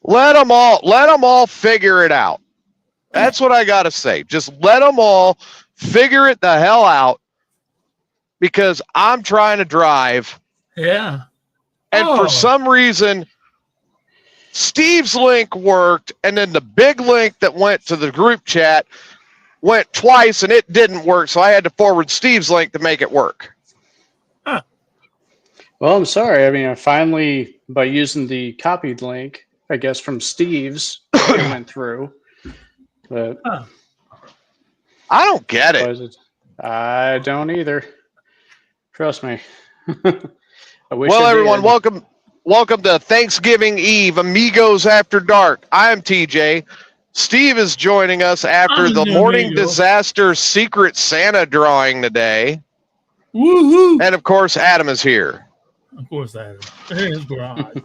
Let them all figure it out. That's what I got to say. Just let them all figure it the hell out, because I'm trying to drive. Yeah. And for some reason, Steve's link worked, and then the big link that went to the group chat went twice, and it didn't work, so I had to forward Steve's link to make it work. Huh. Well, I'm sorry. I mean, I finally, by using the copied link, I guess from Steve's, it went through. But I don't get it. I don't either. Trust me. I wish. Well, everyone, welcome to Thanksgiving Eve, Amigos After Dark. I'm TJ. Steve is joining us after the Morning Disaster Secret Santa drawing today. Woohoo! And of course, Adam is here. Of course, Adam. In his garage.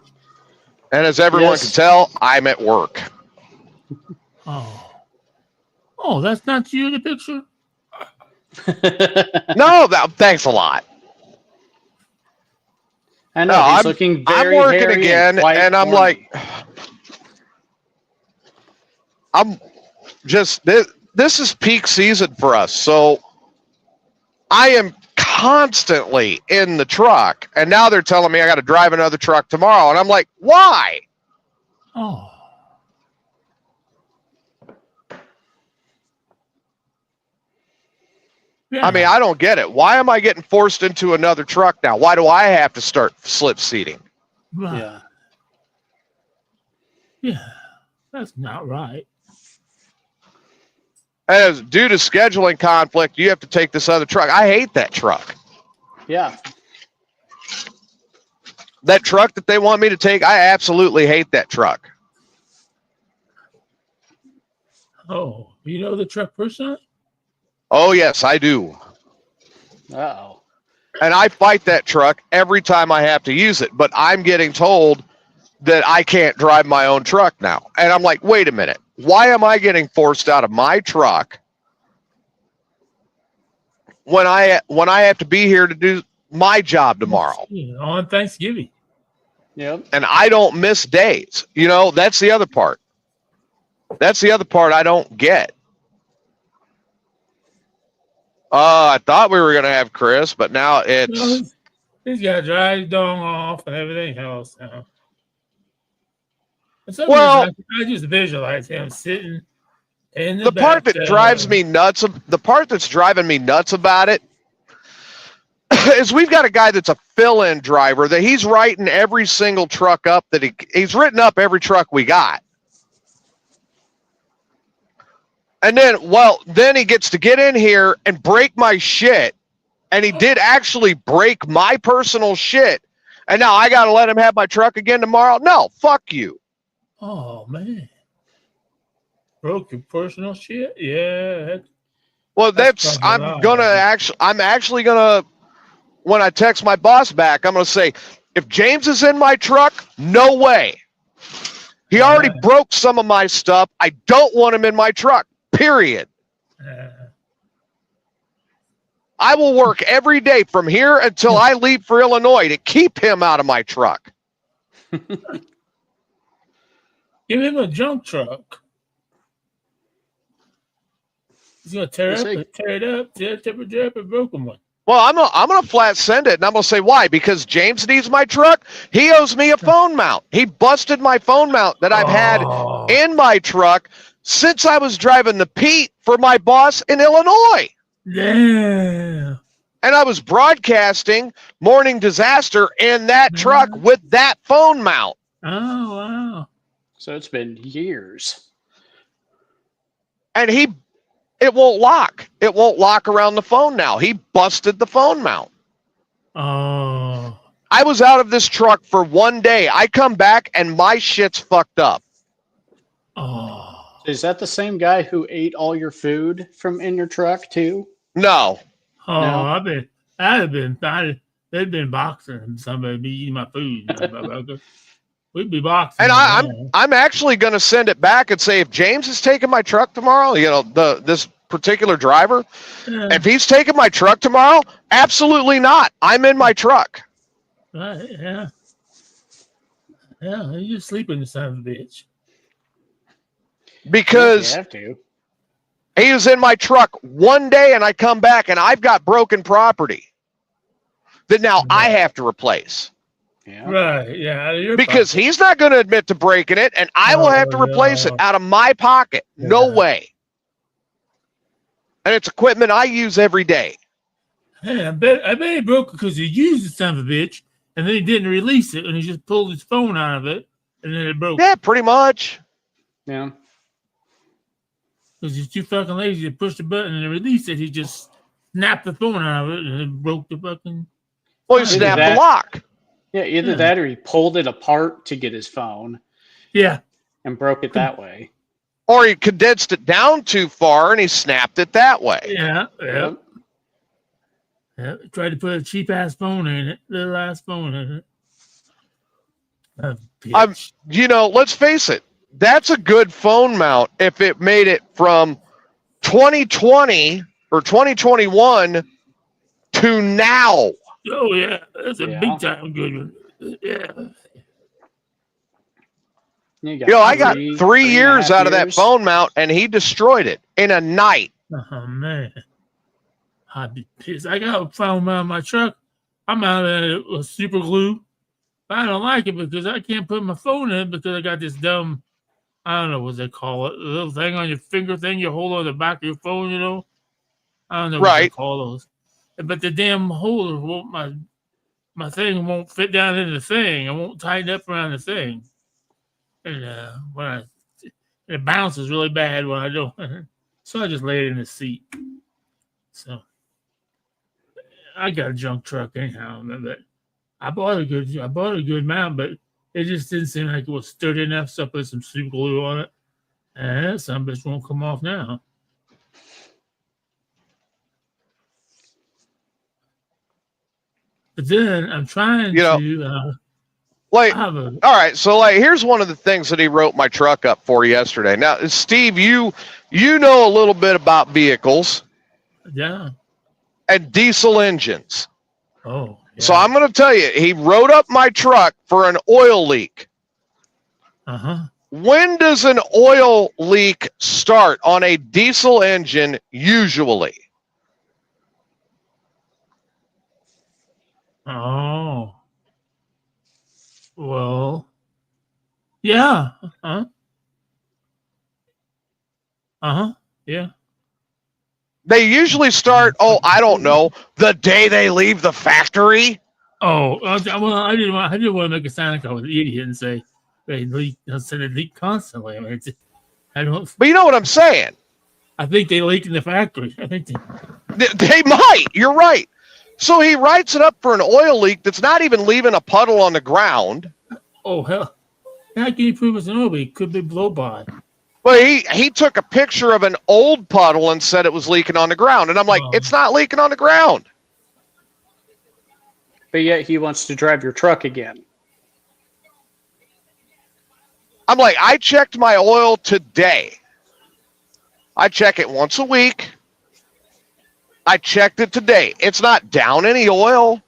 And as everyone can tell, I'm at work. Oh, that's not you in the picture? No, thanks a lot. I know, he's looking very I'm working hairy again, and I'm like, I'm just, this is peak season for us. So I am constantly in the truck, and now they're telling me I got to drive another truck tomorrow. And I'm like, why? Oh. Yeah. I mean, I don't get it. Why am I getting forced into another truck now? Why do I have to start slip seating? Right. Yeah, that's not right. As due to scheduling conflict, you have to take this other truck. I hate that truck. Yeah. That truck that they want me to take, I absolutely hate that truck. Oh, you know the truck person? Oh, yes, I do. Uh-oh. And I fight that truck every time I have to use it, but I'm getting told that I can't drive my own truck now. And I'm like, wait a minute. Why am I getting forced out of my truck when I have to be here to do my job tomorrow? On Thanksgiving. Yep. And I don't miss days. You know, that's the other part. That's the other part I don't get. I thought we were going to have Chris, but now it's... He's got to drive his dog off and everything else now. Well, I just visualize him sitting in the part that drives me nuts, the part that's driving me nuts about it is we've got a guy that's a fill-in driver that he's writing every single truck up that he's written up every truck we got. And then he gets to get in here and break my shit. And he did actually break my personal shit. And now I got to let him have my truck again tomorrow? No, fuck you. Oh, man. Broke your personal shit? Yeah. Well, I'm actually going to, when I text my boss back, I'm going to say, if James is in my truck, no way. He already broke some of my stuff. I don't want him in my truck. Period. I will work every day from here until I leave for Illinois to keep him out of my truck. Give him a junk truck. He's gonna tear it up, a broken one. Well, I'm gonna flat send it, and I'm gonna say why? Because James needs my truck. He owes me a phone mount. He busted my phone mount that I've had in my truck since I was driving the Pete for my boss in Illinois. Yeah. And I was broadcasting Morning Disaster in that truck with that phone mount. Oh, wow. So it's been years. And it won't lock. It won't lock around the phone now. He busted the phone mount. Oh. I was out of this truck for one day. I come back and my shit's fucked up. Oh. Is that the same guy who ate all your food from in your truck too? No. Oh, No. They've been boxing. Somebody be eating my food. We'd be boxing. And I'm actually going to send it back and say, if James is taking my truck tomorrow, you know, this particular driver, if he's taking my truck tomorrow, absolutely not. I'm in my truck. Right, yeah. Yeah, you just sleeping, the son of a bitch. Because You have to. he was in my truck one day and I come back and I've got broken property that now I have to replace. Yeah. Right, yeah, out of your Because pocket. he's not going to admit to breaking it and I will have to replace it out of my pocket. No Yeah. way. And it's equipment I use every day. Hey, I bet he broke it because he used the son of a bitch and then he didn't release it and he just pulled his phone out of it and then it broke. Yeah, pretty much. Yeah. Because he's too fucking lazy to push the button and release it. He just snapped the phone out of it and it broke the fucking. Well, he Either snapped that- the lock. Yeah, either Yeah. that or he pulled it apart to get his phone Yeah. and broke it that way. Or he condensed it down too far and he snapped it that way. Yeah. Yeah. Yep. Yeah. Tried to put a cheap ass phone in it, little ass phone in it. Bitch. Let's face it. That's a good phone mount if it made it from 2020 or 2021 to now. Oh yeah, that's a Yeah. big time good one. Yeah. I got 3 and a years half out of that years. phone mount and he destroyed it in a night. Oh man, I'd be pissed. I got a phone mount in my truck. I'm out of it with super glue. I don't like it because I can't put my phone in because I got this dumb, I don't know what they call it, the little thing on your finger thing you hold on the back of your phone, I don't know what they Right. call those. But the damn holder won't, my thing won't fit down in the thing. It won't tighten up around the thing. And it bounces really bad when I don't. So I just lay it in the seat. So I got a junk truck anyhow, but I bought a good mount, but it just didn't seem like it was sturdy enough. So I put some super glue on it, and some bitch won't come off now. But then I'm trying to All right, so here's one of the things that he wrote my truck up for yesterday. Now, Steve, you know a little bit about vehicles yeah. and diesel engines. Oh, yeah. So I'm going to tell you, he wrote up my truck for an oil leak. When does an oil leak start on a diesel engine usually? Oh. Well, yeah. Yeah. They usually start, I don't know, the day they leave the factory. Oh, well, I didn't want to make it sound like I was an idiot and say they leak. I said they leak constantly. I mean, I don't. But you know what I'm saying? I think they leak in the factory. I think They might. You're right. So he writes it up for an oil leak that's not even leaving a puddle on the ground. Oh hell! How can you prove it's an oil leak? Could be blow by. Well, he took a picture of an old puddle and said it was leaking on the ground, and I'm like, it's not leaking on the ground. But yet he wants to drive your truck again. I'm like, I checked my oil today. I check it once a week. I checked it today. It's not down any oil.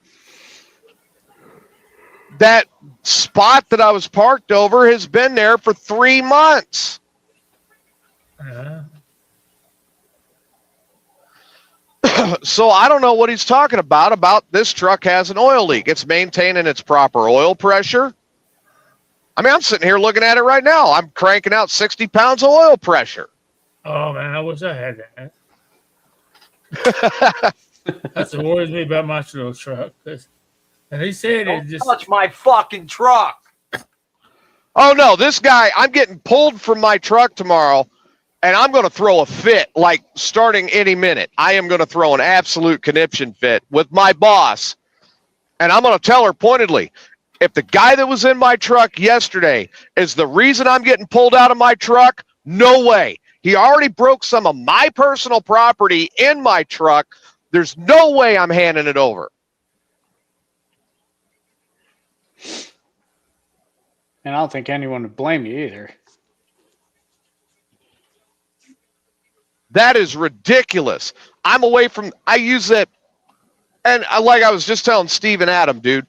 That spot that I was parked over has been there for 3 months. So I don't know what he's talking about this truck has an oil leak. It's maintaining its proper oil pressure. I mean, I'm sitting here looking at it right now. I'm cranking out 60 pounds of oil pressure. Oh man, I wish I had that. That's what worries me about my little truck. And he said it just touch my fucking truck. Oh no, this guy, I'm getting pulled from my truck tomorrow, and I'm going to throw a fit, like starting any minute. I am going to throw an absolute conniption fit with my boss, and I'm going to tell her pointedly, if the guy that was in my truck yesterday is the reason I'm getting pulled out of my truck, no way. He already broke some of my personal property in my truck. There's no way I'm handing it over. And I don't think anyone would blame you either. That is ridiculous. I'm away from, I use that, and like I was just telling Steve and Adam, dude,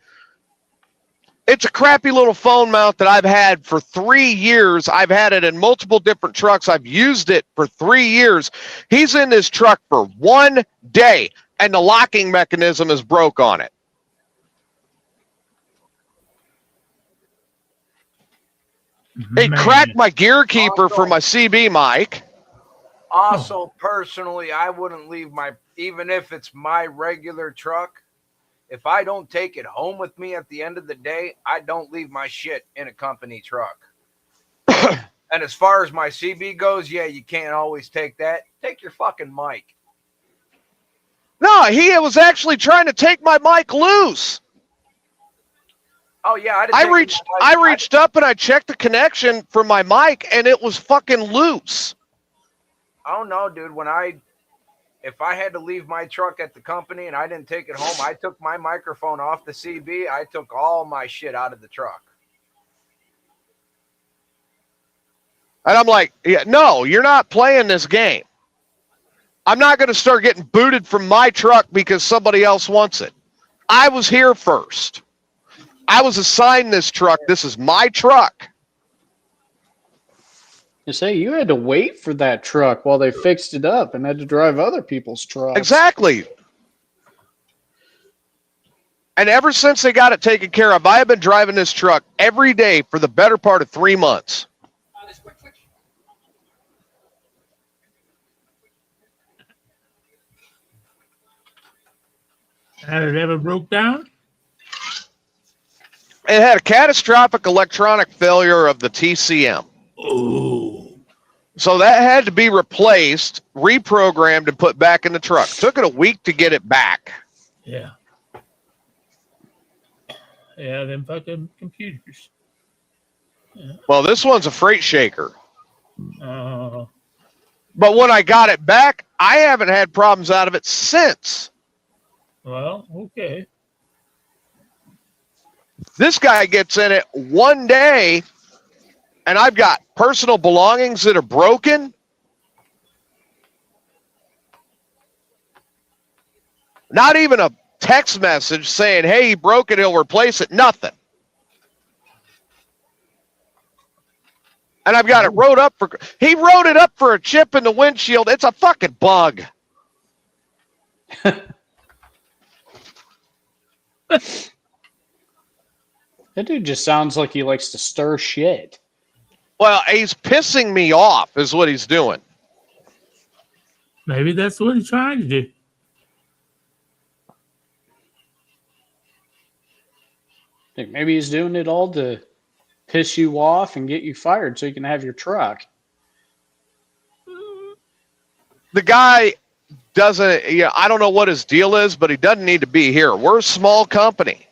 It's a crappy little phone mount that I've had for 3 years. I've had it in multiple different trucks. I've used it for 3 years. He's in this truck for 1 day, and the locking mechanism is broke on it. It cracked my gear keeper for my CB mic. Also, personally, I wouldn't leave even if it's my regular truck, if I don't take it home with me at the end of the day, I don't leave my shit in a company truck. And as far as my CB goes, yeah, you can't always take that. Take your fucking mic. No, he was actually trying to take my mic loose. Oh yeah, I reached up and I checked the connection for my mic, and it was fucking loose. Oh no, dude. If I had to leave my truck at the company and I didn't take it home, I took my microphone off the CB. I took all my shit out of the truck. And I'm like, yeah, no, you're not playing this game. I'm not going to start getting booted from my truck because somebody else wants it. I was here first. I was assigned this truck. This is my truck. You say you had to wait for that truck while they fixed it up and had to drive other people's trucks. Exactly. And ever since they got it taken care of, I have been driving this truck every day for the better part of 3 months. Had it ever broke down? It had a catastrophic electronic failure of the TCM. Oh. So that had to be replaced, reprogrammed, and put back in the truck. Took it a week to get it back. Yeah. Yeah, them fucking computers. Yeah. Well, this one's a freight shaker. Uh, But when I got it back, I haven't had problems out of it since. well, okay. This guy gets in it 1 day, and I've got personal belongings that are broken. Not even a text message saying, hey, he broke it, he'll replace it. Nothing. And I've got it wrote up for, he wrote it up for a chip in the windshield. It's a fucking bug. That dude just sounds like he likes to stir shit. Well, he's pissing me off is what he's doing. Maybe that's what he's trying to do. Think maybe he's doing it all to piss you off and get you fired so you can have your truck. The guy doesn't, I don't know what his deal is, but he doesn't need to be here. We're a small company.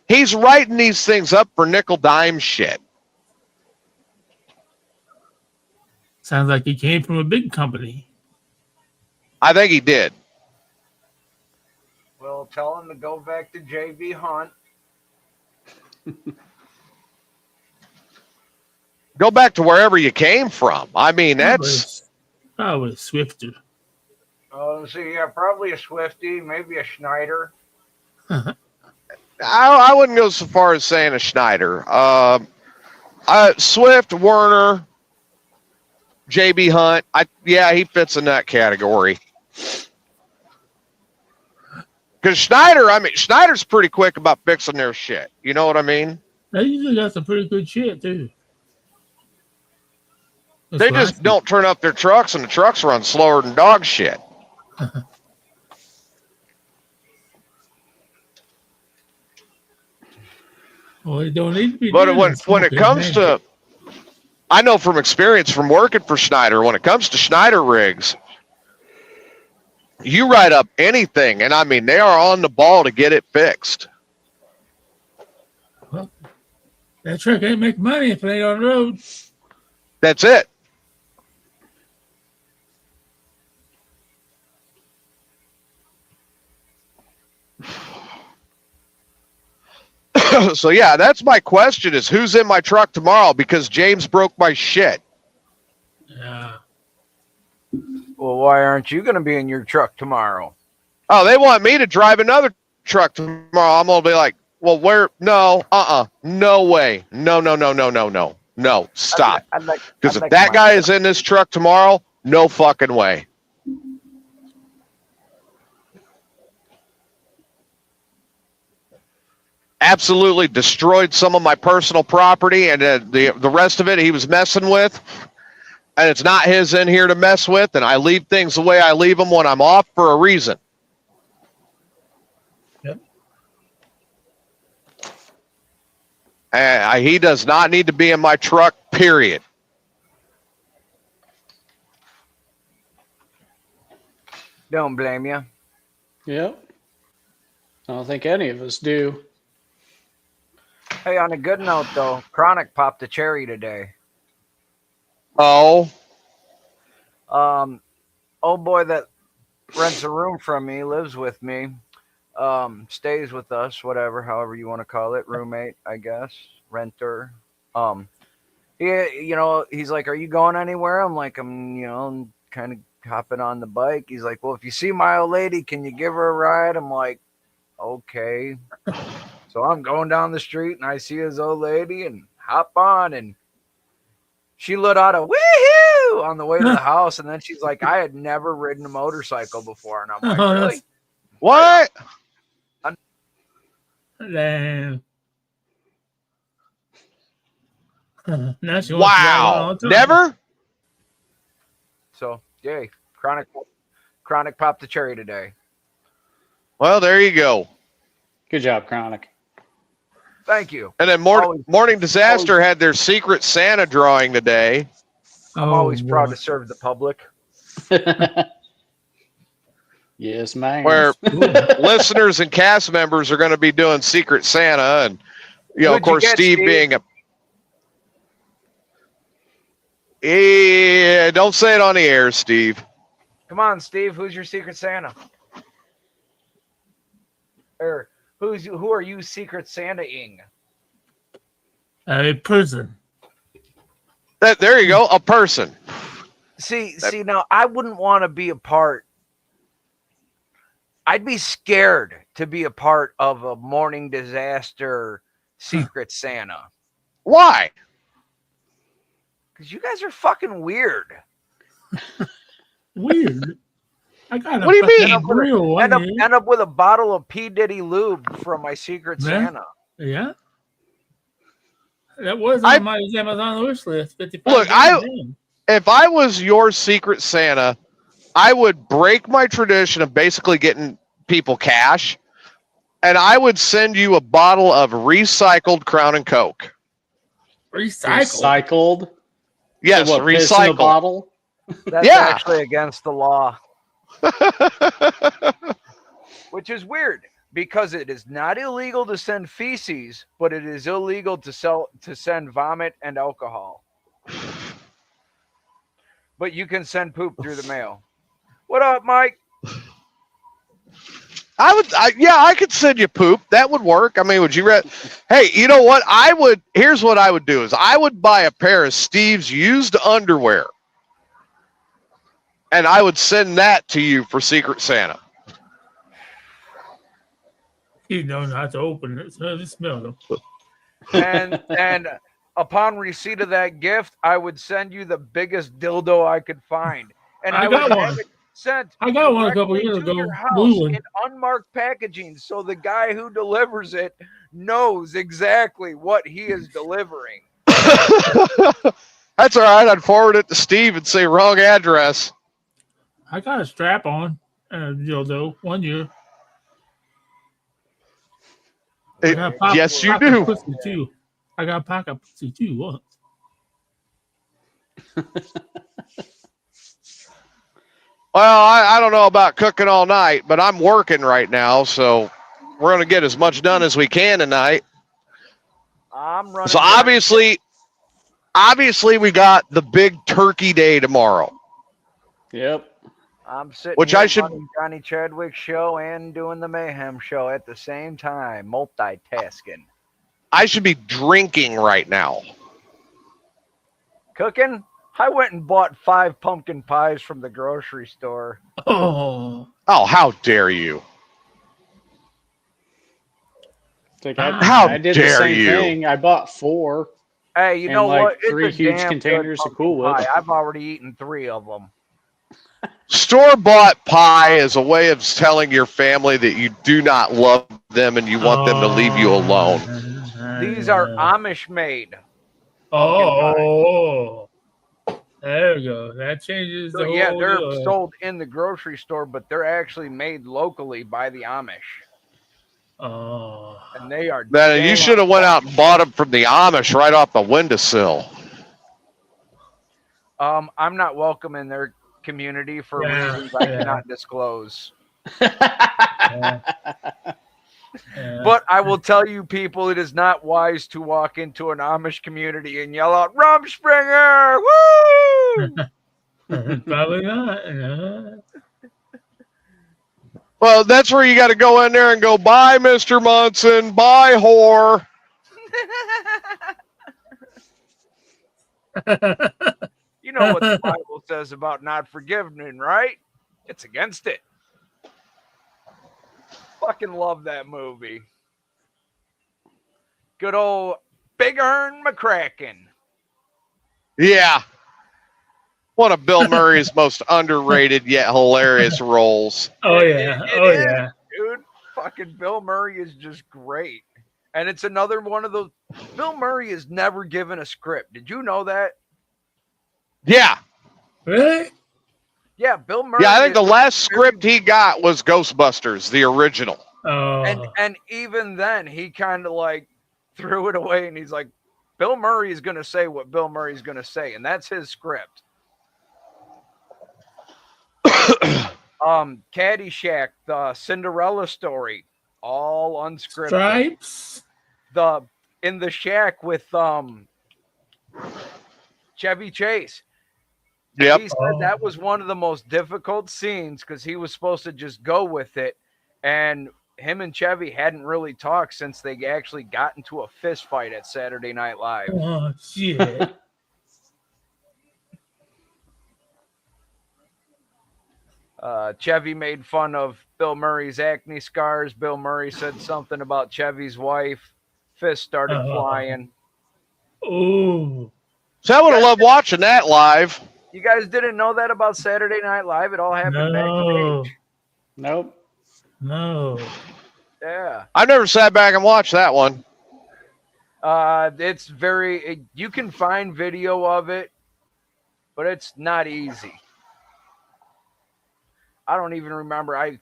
He's writing these things up for nickel dime shit. Sounds like he came from a big company. I think he did. Well, tell him to go back to JB Hunt. Go back to wherever you came from. I mean, that's probably Swifter. Oh, so yeah, probably a Swifty, maybe a Schneider. I wouldn't go so far as saying a Schneider. Swift, Werner, JB Hunt. Yeah, he fits in that category. Because Schneider's pretty quick about fixing their shit. You know what I mean? They usually got some pretty good shit too. They just don't turn up their trucks, and the trucks run slower than dog shit. Well, they don't need to be. But when it comes to, I know from experience from working for Schneider, when it comes to Schneider rigs, you write up anything, and I mean, they are on the ball to get it fixed. Well, that truck ain't make money if it ain't on the road. That's it. So yeah, that's my question: is who's in my truck tomorrow? Because James broke my shit. Yeah. Well, why aren't you going to be in your truck tomorrow? Oh, they want me to drive another truck tomorrow. I'm gonna be like, Well, where? No, no way. No. Stop. Because if that guy is in this truck tomorrow, no fucking way. Absolutely destroyed some of my personal property, and the rest of it he was messing with. And it's not his in here to mess with, and I leave things the way I leave them when I'm off for a reason. Yep. And he does not need to be in my truck, period. Don't blame you. Yep. I don't think any of us do. Hey, on a good note, though, Chronic popped a cherry today. Oh. Old boy that rents a room from me, lives with me, stays with us, whatever, however you want to call it, roommate, I guess, renter. He's like, "Are you going anywhere?" I'm like, I'm kind of hopping on the bike. He's like, "Well, if you see my old lady, can you give her a ride?" I'm like, "Okay." So I'm going down the street and I see his old lady and hop on, and she let out a woohoo on the way to the house, and then she's like, "I had never ridden a motorcycle before," and I'm like, "Really? What?" Damn. Now she wants to ride Wow. all the time. Never? So, yay. Chronic popped the cherry today. Well, there you go. Good job, Chronic. Thank you. And then Morning Disaster had their Secret Santa drawing today. I'm always proud to serve the public. Yes, man. Where listeners and cast members are going to be doing Secret Santa, and of course, Steve being a. Yeah, don't say it on the air, Steve. Come on, Steve. Who's your Secret Santa? Or who are you Secret Santa-ing? A person. There you go, a person. See, now I wouldn't want to be a part. I'd be scared to be a part of a Morning Disaster Secret Santa. Why? Because you guys are fucking weird. Weird. I got what do you mean? Grill end up with a bottle of P. Diddy lube from my Secret Santa. Yeah. That was on my Amazon wish list. 55. Look, if I was your Secret Santa, I would break my tradition of basically getting people cash, and I would send you a bottle of recycled Crown and Coke. Recycled? Yes, so what, recycled. Piss in a bottle? That's actually against the law. Which is weird, because it is not illegal to send feces, but it is illegal to send vomit and alcohol. But you can send poop through the mail. What up, Mike? I could send you poop. That would work. I mean, would you hey, you know what? Here's what I would do is I would buy a pair of Steve's used underwear, and I would send that to you for Secret Santa. You don't have to open it, so just smell them. And upon receipt of that gift, I would send you the biggest dildo I could find. And I would have it sent. I got one a couple years ago. In unmarked packaging, so the guy who delivers it knows exactly what he is delivering. That's all right. I'd forward it to Steve and say wrong address. I got a strap on dildo 1 year. Yes, you do. Pussy too. I got pocket pussy too once. Well, I don't know about cooking all night, but I'm working right now, so we're going to get as much done as we can tonight. I'm running. So obviously we got the big turkey day tomorrow. Yep. I'm sitting Which here I should on Johnny Chadwick show and doing the Mayhem show at the same time, multitasking. I should be drinking right now. Cooking? I went and bought 5 pumpkin pies from the grocery store. Oh, how dare you? Like How I did dare the same you. thing. I bought 4. Hey, you And, know like, what? It's 3 a huge damn containers good of Cool pumpkin Whip. pie. I've already eaten 3 of them. Store-bought pie is a way of telling your family that you do not love them and you want them to leave you alone. These are Amish made. Oh, there we go. That changes So the yeah, whole they're deal. sold in the grocery store, but they're actually made locally by the Amish, Oh, and they are. Man, you damn should have went out and bought them from the Amish right off the windowsill. I'm not welcome in their community for reasons I cannot disclose. yeah. Yeah. But I will tell you, people, it is not wise to walk into an Amish community and yell out "Rumspringer!" Woo! Probably not. Well, that's where you got to go in there and go, bye, Mr. Munson, bye, whore. You know what the Bible says about not forgiving, right? It's against it. Fucking love that movie. Good old Big Ern McCracken. Yeah. One of Bill Murray's most underrated yet hilarious roles. Oh yeah. It Oh is, yeah. dude. Fucking Bill Murray is just great. And it's another one of those. Bill Murray is never given a script. Did you know that? Yeah. Really? Yeah, Bill Murray. Yeah, I think the last script he got was Ghostbusters, the original. Oh. And even then, he kind of like threw it away, and he's like, Bill Murray is going to say what Bill Murray's going to say, and that's his script. Caddyshack, the Cinderella story, all unscripted. Stripes. In the shack with Chevy Chase. Yep. He said that was one of the most difficult scenes because he was supposed to just go with it, and him and Chevy hadn't really talked since they actually got into a fist fight at Saturday Night Live. Oh shit. Chevy made fun of Bill Murray's acne scars. Bill Murray said something about Chevy's wife. Fist started flying. Oh. So I would have loved watching that live. You guys didn't know that about Saturday Night Live? It all happened backstage. Nope. No. Yeah. I never sat back and watched that one. It's very. You can find video of it, but it's not easy. I don't even remember.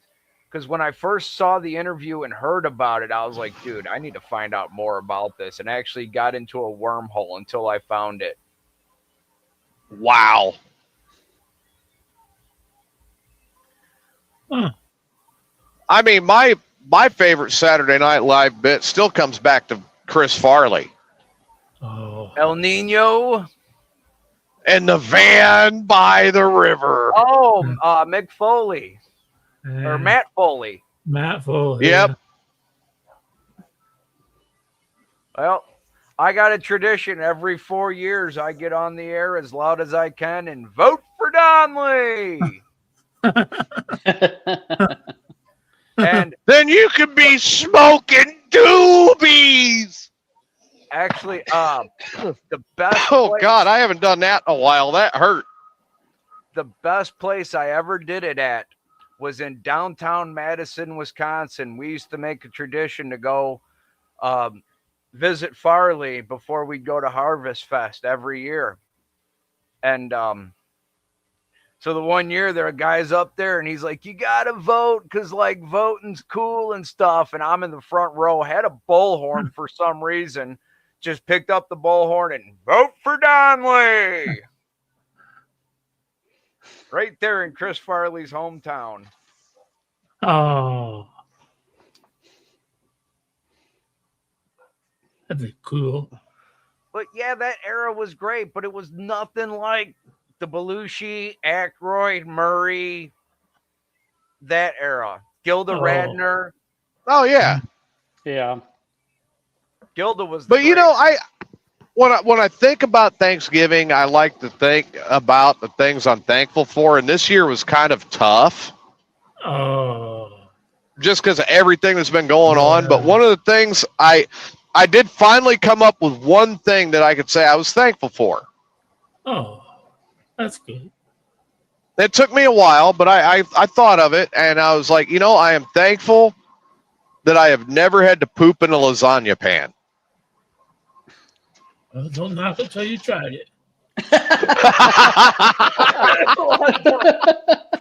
Because when I first saw the interview and heard about it, I was like, dude, I need to find out more about this, and actually got into a wormhole until I found it. Wow. Huh. I mean, my favorite Saturday Night Live bit still comes back to Chris Farley. Oh. El Nino. And the van by the river. Oh, Mick Foley. Yeah. Or Matt Foley. Matt Foley. Yep. Well, I got a tradition. Every 4 years, I get on the air as loud as I can and vote for Donnelly. And then you could be smoking doobies. Actually, the best. Oh, place, God, I haven't done that in a while. That hurt. The best place I ever did it at was in downtown Madison, Wisconsin. We used to make a tradition to go visit Farley before we'd go to Harvest Fest every year. And so the one year there are guys up there and he's like, you got to vote because like voting's cool and stuff. And I'm in the front row, had a bullhorn for some reason, just picked up the bullhorn and vote for Donnelly. Right there in Chris Farley's hometown. Oh. That'd be cool. But yeah, that era was great, but it was nothing like the Belushi, Aykroyd, Murray, that era. Gilda Radner. Oh, yeah. Yeah. Gilda was But, you know, when I think about Thanksgiving, I like to think about the things I'm thankful for. And this year was kind of tough. Oh. just because of everything that's been going on. But one of the things I did finally come up with one thing that I could say I was thankful for. Oh, that's good. It took me a while, but I thought of it, and I was like, I am thankful that I have never had to poop in a lasagna pan. Well, don't knock it till you tried it.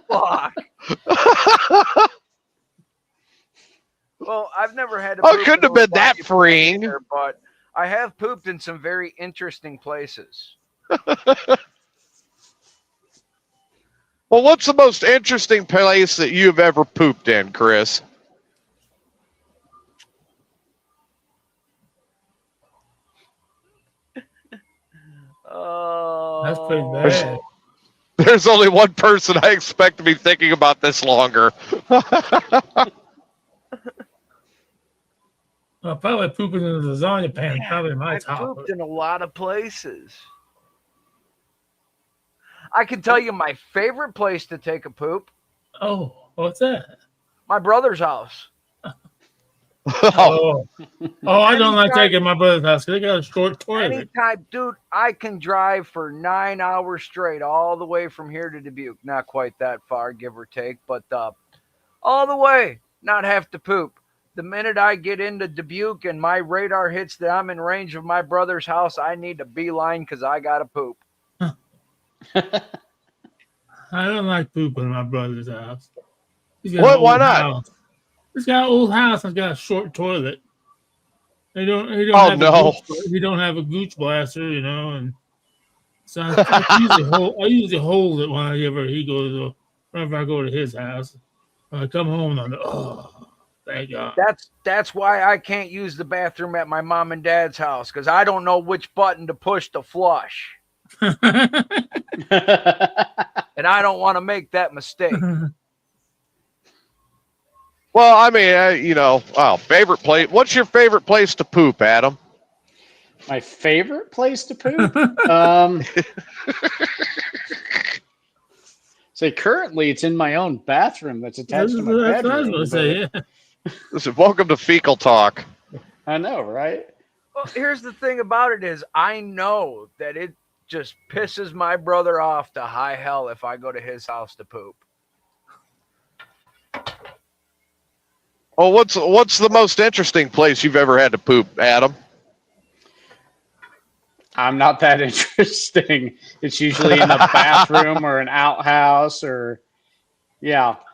Fuck. Well, I've never had to Oh, poop it couldn't in have been a that lasagna freeing. either, but I have pooped in some very interesting places. Well, what's the most interesting place that you've ever pooped in, Chris? Oh, That's pretty bad. There's only one person I expect to be thinking about this longer. Well, probably pooping in the lasagna pan, probably my I've top. pooped in a lot of places. I can tell you my favorite place to take a poop, Oh, what's that? my brother's house. Oh, I don't like Anytime- taking my brother's house because they got a short toilet. Anytime, dude, I can drive for 9 hours straight all the way from here to Dubuque. Not quite that far, give or take, but all the way, not have to poop. The minute I get into Dubuque and my radar hits that I'm in range of my brother's house, I need to beeline because I got to poop. I don't like pooping in my brother's house. He's got What? an Why old not? house. He's got an old house and got a short toilet. He don't Oh, have no. he don't have a gooch blaster, and so I usually hold it whenever he goes, whenever I go to his house. When I come home, I'm like, oh, thank God. That's why I can't use the bathroom at my mom and dad's house because I don't know which button to push to flush. And I don't want to make that mistake. Well, I mean, favorite place. What's your favorite place to poop, Adam? My favorite place to poop? So currently it's in my own bathroom that's attached to my That's what I was bedroom. going to say. Yeah. Listen, welcome to Fecal Talk. I know, right? Well, here's the thing about it is I know that it just pisses my brother off to high hell if I go to his house to poop. Oh, what's the most interesting place you've ever had to poop, Adam? I'm not that interesting. It's usually in a bathroom or an outhouse or,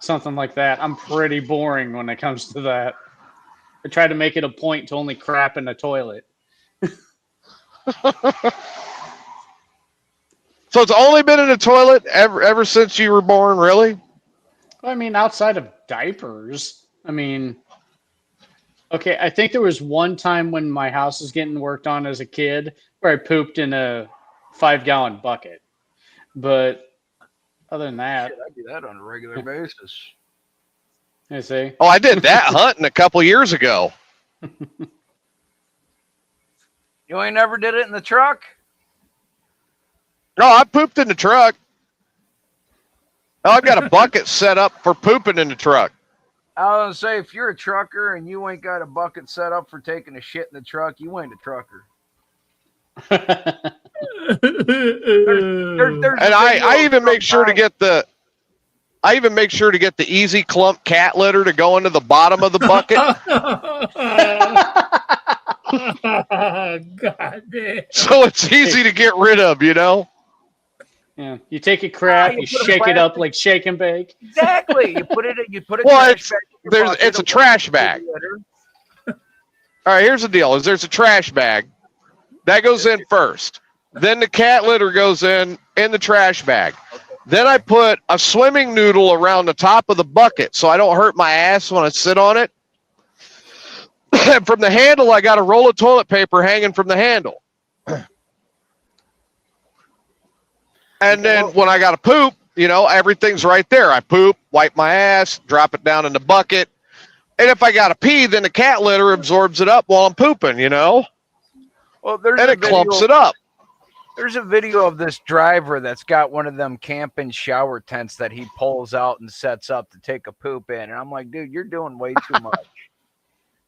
something like that. I'm pretty boring when it comes to that. I try to make it a point to only crap in the toilet. So it's only been in the toilet ever since you were born, really? I mean, outside of diapers. I mean, okay, I think there was one time when my house was getting worked on as a kid where I pooped in a 5-gallon bucket. But other than that, Shit, I do that on a regular basis. I see. Oh, I did that hunting a couple years ago. You ain't never did it in the truck? No, I pooped in the truck. Oh, I've got a bucket set up for pooping in the truck. I was gonna say, if you're a trucker and you ain't got a bucket set up for taking a shit in the truck, you ain't a trucker. There's And I even make sure to get the easy clump cat litter to go into the bottom of the bucket. God damn. So it's easy to get rid of, Yeah, you take a crap, you shake it up like shake and bake. Exactly. You put it. Well, trash bag in your there's bucket, it's a away trash from the bag. litter. All right, here's the deal: there's a trash bag that goes in first. Then the cat litter goes in the trash bag. Then I put a swimming noodle around the top of the bucket so I don't hurt my ass when I sit on it. And from the handle, I got a roll of toilet paper hanging from the handle. And then when I got to poop, everything's right there. I poop, wipe my ass, drop it down in the bucket. And if I got to pee, then the cat litter absorbs it up while I'm pooping, Well, there's and a it clumps video- it up. There's a video of this driver that's got one of them camping shower tents that he pulls out and sets up to take a poop in. And I'm like, dude, you're doing way too much.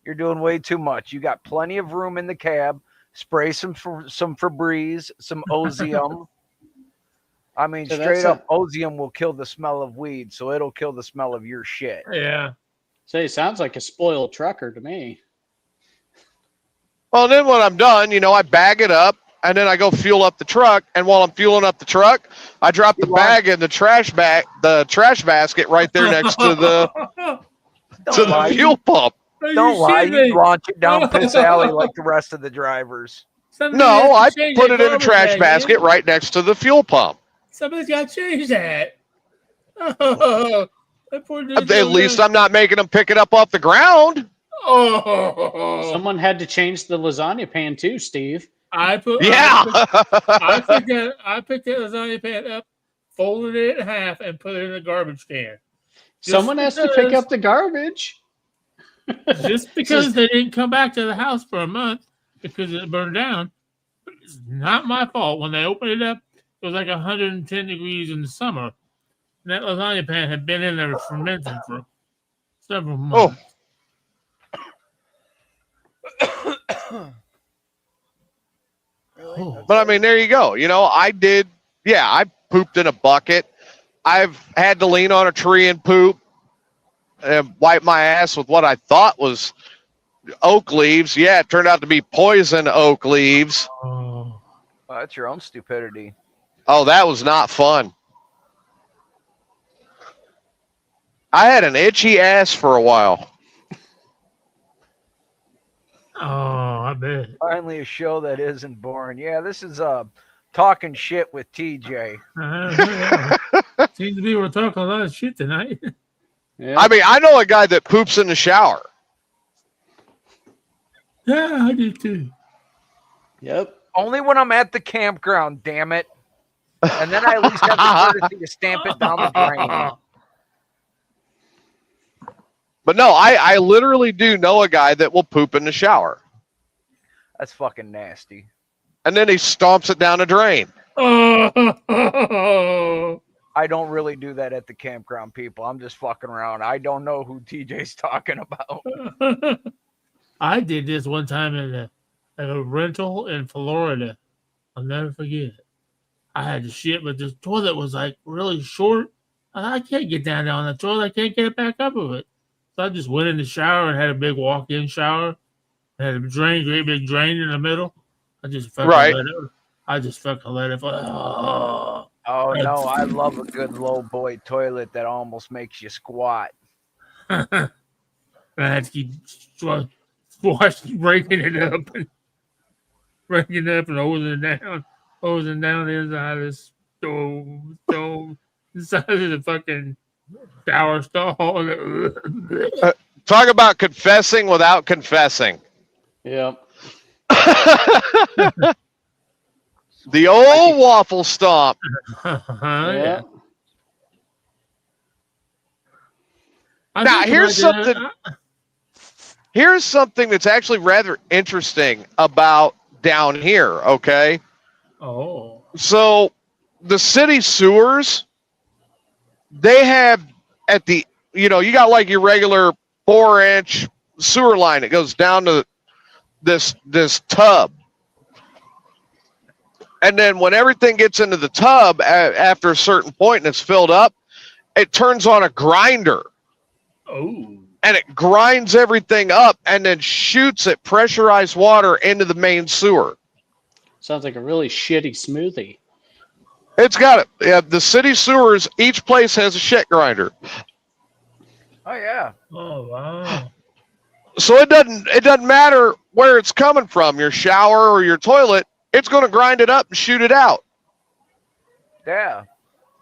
You're doing way too much. You got plenty of room in the cab. Spray some Febreze, some Ozium. I mean, So straight up, Ozium will kill the smell of weed, so it'll kill the smell of your shit. Yeah. Say, sounds like a spoiled trucker to me. Well, then when I'm done, I bag it up and then I go fuel up the truck. And while I'm fueling up the truck, I drop the bag in the trash basket right there next to the fuel pump. Don't lie. You launch it down Piss Alley like the rest of the drivers. No, I put it in a trash basket right next to the fuel pump. Somebody's got to change that. Oh, At least I'm not making them pick it up off the ground. Oh, Someone had to change the lasagna pan too, Steve. I picked that lasagna pan up, folded it in half, and put it in a garbage can. Someone has to pick up the garbage. Just because they didn't come back to the house for a month because it burned down, it's not my fault. When they opened it up, it was like 110 degrees in the summer. And that lasagna pan had been in there fermenting for several months. But I mean, there you go. I pooped in a bucket. I've had to lean on a tree and poop and wipe my ass with what I thought was oak leaves. Yeah, it turned out to be poison oak leaves. Oh. Well, that's your own stupidity. Oh, that was not fun. I had an itchy ass for a while. Oh, I bet. Finally, a show that isn't boring. Yeah, this is talking shit with TJ. Seems to be we're talking a lot of shit tonight. Yeah. I mean, I know a guy that poops in the shower. Yeah, I do too. Yep. Only when I'm at the campground, damn it. And then I at least have the courtesy to stamp it down the drain. But no, I literally do know a guy that will poop in the shower. That's fucking nasty. And then he stomps it down a drain. Oh. I don't really do that at the campground, people. I'm just fucking around. I don't know who TJ's talking about. I did this one time at a rental in Florida. I'll never forget it. I had to shit, but the toilet was like really short. I can't get down on the toilet. I can't get it back up of it. So I just went in the shower and had a big walk-in shower. I had a great big drain in the middle. I just fucking let it. Oh no, I love a good low boy toilet that almost makes you squat. I had to keep breaking it up and hosing down the inside of the stove, inside of the fucking shower stall. Talk about confessing without confessing. Yep. The old waffle stomp. Yeah. Now, here's something that's actually rather interesting about down here, okay? Oh. So, the city sewers, they have at the, you got like your regular 4-inch sewer line that goes down to this tub. And then when everything gets into the tub after a certain point and it's filled up, it turns on a grinder. Oh. And it grinds everything up and then shoots it pressurized water into the main sewer. Sounds like a really shitty smoothie. It's got it. Yeah, the city sewers, each place has a shit grinder. Oh yeah. Oh wow. So it doesn't matter where it's coming from, your shower or your toilet, it's going to grind it up and shoot it out. Yeah.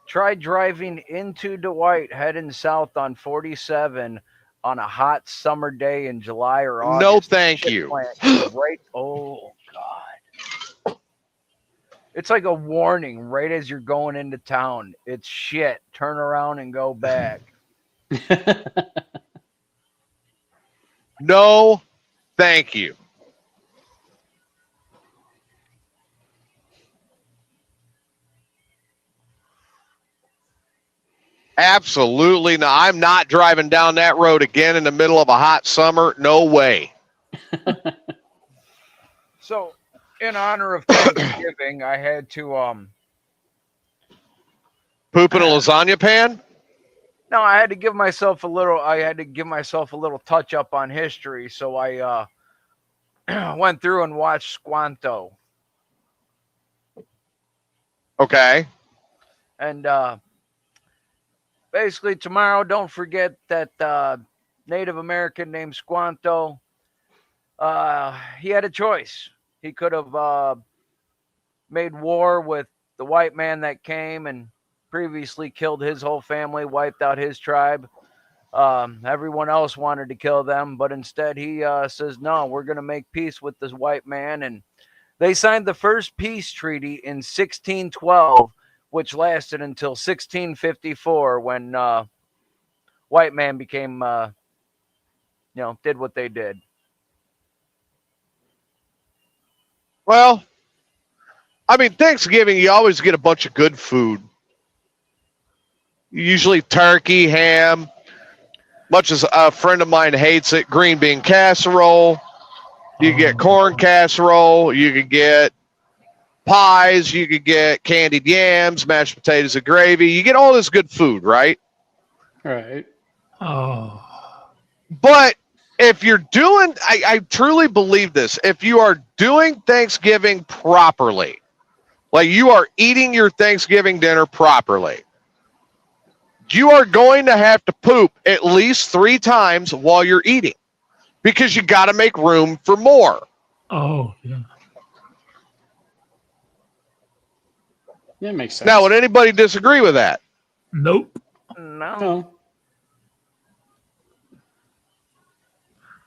Try driving into Dwight heading south on 47 on a hot summer day in July or August. No, thank you. Right. Oh God. It's like a warning right as you're going into town. It's shit. Turn around and go back. No, thank you. Absolutely not. I'm not driving down that road again in the middle of a hot summer. No way. So, in honor of Thanksgiving, I had to Poop in a lasagna pan? no, I had to give myself a little touch up on history, so I went through and watched Squanto. Okay. And basically tomorrow, don't forget that Native American named Squanto, he had a choice. He could have made war with the white man that came and previously killed his whole family, wiped out his tribe. Everyone else wanted to kill them, but instead he says, no, we're going to make peace with this white man. And they signed the first peace treaty in 1612, which lasted until 1654 when white man became, did what they did. Well, I mean, Thanksgiving, you always get a bunch of good food. Usually turkey, ham, much as a friend of mine hates it, green bean casserole. You get corn casserole. You could get pies. You could get candied yams, mashed potatoes and gravy. You get all this good food, right? Right. Oh. But if you're doing, I truly believe this, if you are doing Thanksgiving properly, like you are eating your Thanksgiving dinner properly, you are going to have to poop at least 3 times while you're eating because you got to make room for more. Oh, yeah. Yeah, it makes sense. Now, would anybody disagree with that? Nope. No. No.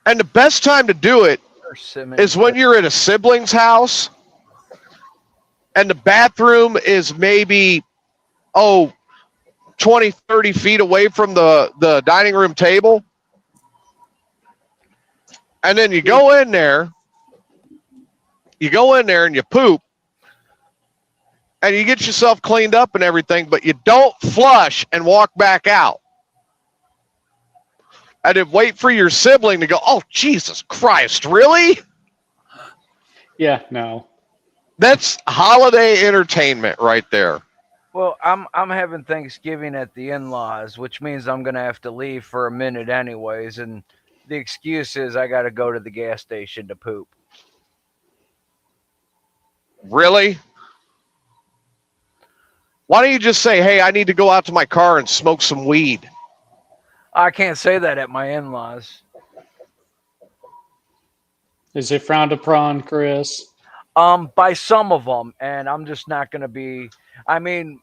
And the best time to do it is when you're at a sibling's house and the bathroom is maybe, 20, 30 feet away from the dining room table. And then you go in there and you poop and you get yourself cleaned up and everything, but you don't flush and walk back out. And then wait for your sibling to go, oh, Jesus Christ, really? Yeah, no. That's holiday entertainment right there. Well, I'm having Thanksgiving at the in-laws, which means I'm gonna have to leave for a minute anyways, and the excuse is I gotta go to the gas station to poop. Really? Why don't you just say, hey, I need to go out to my car and smoke some weed? I can't say that at my in-laws. Is it frowned upon, Chris? By some of them, and I'm just not gonna be. I mean,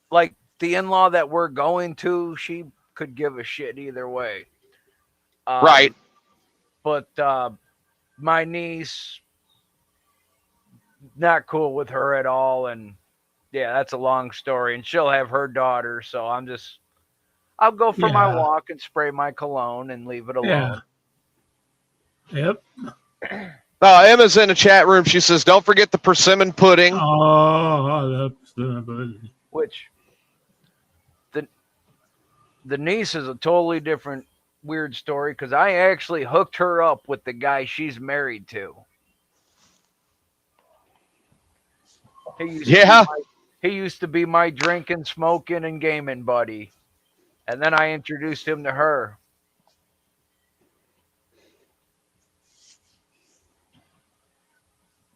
like the in-law that we're going to, she could give a shit either way. Right. But my niece, not cool with her at all, and yeah, that's a long story. And she'll have her daughter, so I'll go for my walk and spray my cologne and leave it alone. Yeah. Yep. Emma's in the chat room. She says, don't forget the persimmon pudding. Oh, that's good. Which the niece is a totally different weird story because I actually hooked her up with the guy she's married to. He used to be my drinking, smoking, and gaming buddy. And then I introduced him to her.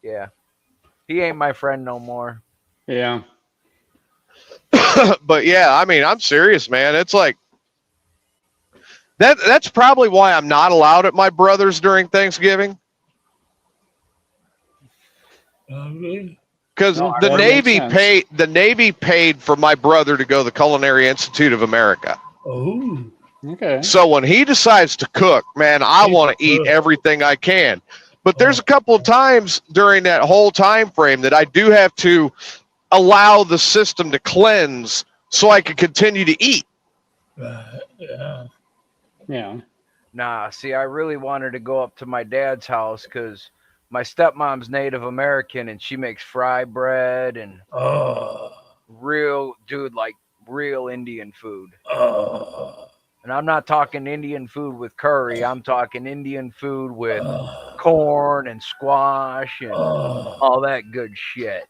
Yeah. He ain't my friend no more. Yeah. But yeah, I mean, I'm serious, man. It's like that's probably why I'm not allowed at my brother's during Thanksgiving. Because the Navy paid for my brother to go to the Culinary Institute of America. Oh. Okay. So when he decides to cook, man, I want to eat everything I can. But there's a couple of times during that whole time frame that I do have to allow the system to cleanse so I can continue to eat. Yeah. Yeah. Nah, see, I really wanted to go up to my dad's house because my stepmom's Native American and she makes fry bread and real, dude, like real Indian food. Oh, And I'm not talking Indian food with curry. I'm talking Indian food with oh, corn and squash and oh, all that good shit.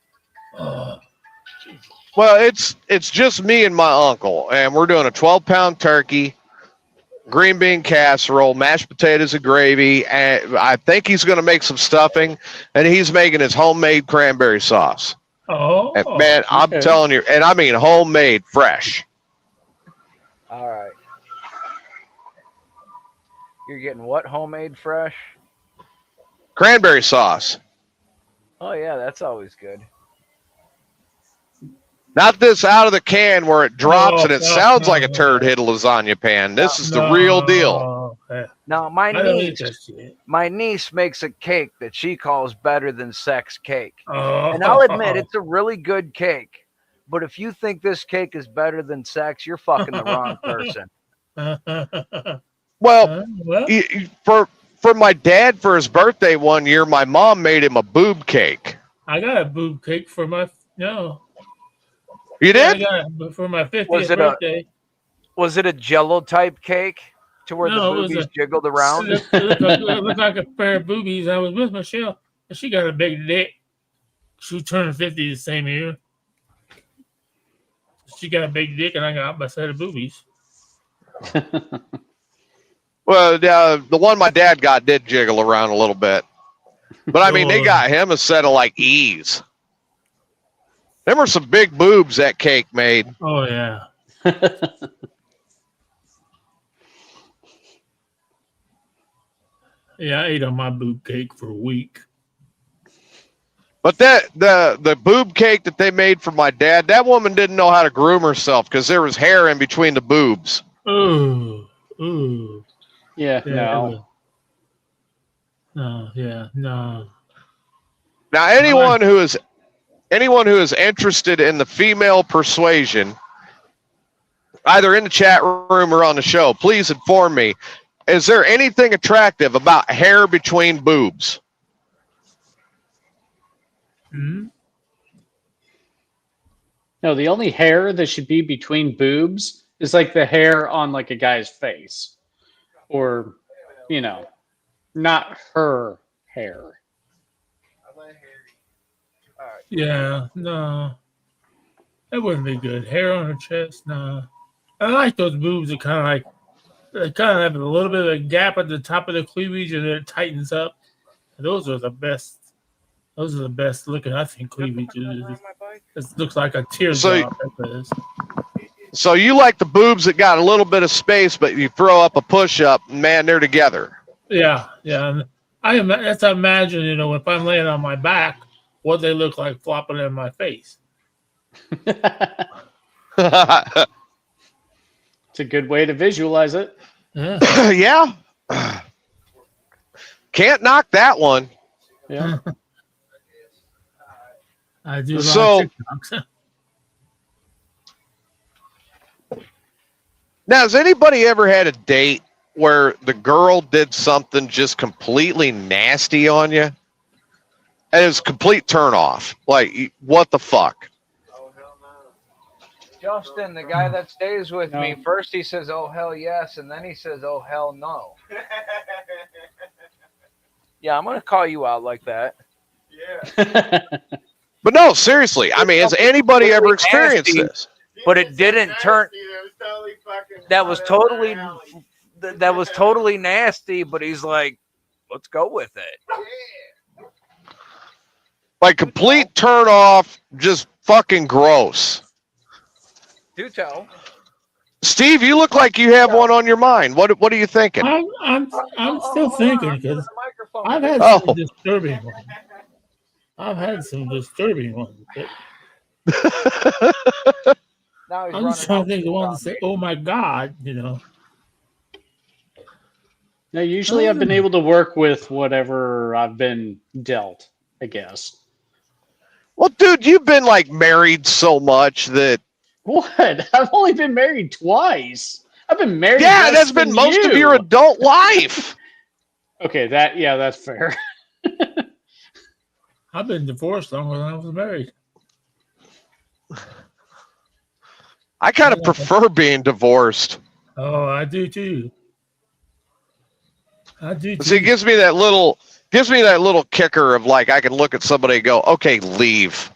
oh. Well, it's just me and my uncle, and we're doing a 12-pound turkey, green bean casserole, mashed potatoes and gravy, and I think he's going to make some stuffing, and he's making his homemade cranberry sauce. Oh, And man, I'm okay. telling you, and I mean homemade, fresh. All right. You're getting what? Homemade fresh? Cranberry sauce. Oh, yeah, that's always good. Not this out of the can where it drops and it no, sounds like a no, turd hit a lasagna pan. This is the no. real deal. Now, I don't eat that shit. my niece makes a cake that she calls better than sex cake. Oh. And I'll admit, it's a really good cake. But if you think this cake is better than sex, you're fucking the wrong person. Well, well, for my dad for his birthday one year, my mom made him a boob cake. I got a boob cake for my no. You I did? got it for my 50th Was it birthday. Was it a Jello type cake to where No, it the was boobies a- jiggled around? It looked like a pair of boobies. I was with Michelle, and she got a big dick. She turned 50 the same year. She got a big dick, and I got my set of boobies. Well, the one my dad got did jiggle around a little bit. But I mean, they got him a set of like E's. There were some big boobs that cake made. Oh yeah. Yeah, I ate on my boob cake for a week. But that the boob cake that they made for my dad, that woman didn't know how to groom herself because there was hair in between the boobs. Ooh, ooh. Yeah, Yeah, no. No, yeah, no. Now, anyone who is interested in the female persuasion, either in the chat room or on the show, please inform me. Is there anything attractive about hair between boobs? Hmm? No, the only hair that should be between boobs is like the hair on like a guy's face. Or, you know, not her hair. Yeah, no. That wouldn't be good. Hair on her chest, no. I like those boobs that kind of have a little bit of a gap at the top of the cleavage and then it tightens up. Those are the best. Those are the best looking, I think, cleavage. It looks like a teardrop. So you like the boobs that got a little bit of space, but you throw up a push-up, and man, they're together. Yeah, yeah. That's I imagine, you know, if I'm laying on my back, what they look like flopping in my face. Yeah. It's a good way to visualize it. Yeah. Can't knock that one. Yeah. I do a lot So- of TikToks. Now, has anybody ever had a date where the girl did something just completely nasty on you? And it was a complete turn off. Like, what the fuck? Justin, the guy that stays with me, No. first he says, "Oh hell yes," and then he says, "Oh hell no." Yeah, I'm gonna call you out like that. But no, seriously. I mean, has anybody ever experienced this? But it didn't turn. That was totally nasty. But he's like, "Let's go with it." Like, complete turn off, just fucking gross. Do tell. Steve, you look like you have one on your mind. What are you thinking? I'm still thinking because I've had Oh. some disturbing ones. I've had some disturbing ones. But Now he's I'm just trying to think of the one to say, "Oh my God," you know. Now, usually I've been able to work with whatever I've been dealt, I guess. Well, dude, you've been, like, married so much that... What? I've only been married twice. I've been married. Yeah, less that's been than most of you. your adult life. Okay, that's fair. I've been divorced longer than I was married. I kind of prefer being divorced. Oh, I do too. I do too. See, it gives me that little kicker of like I can look at somebody and go, okay, leave.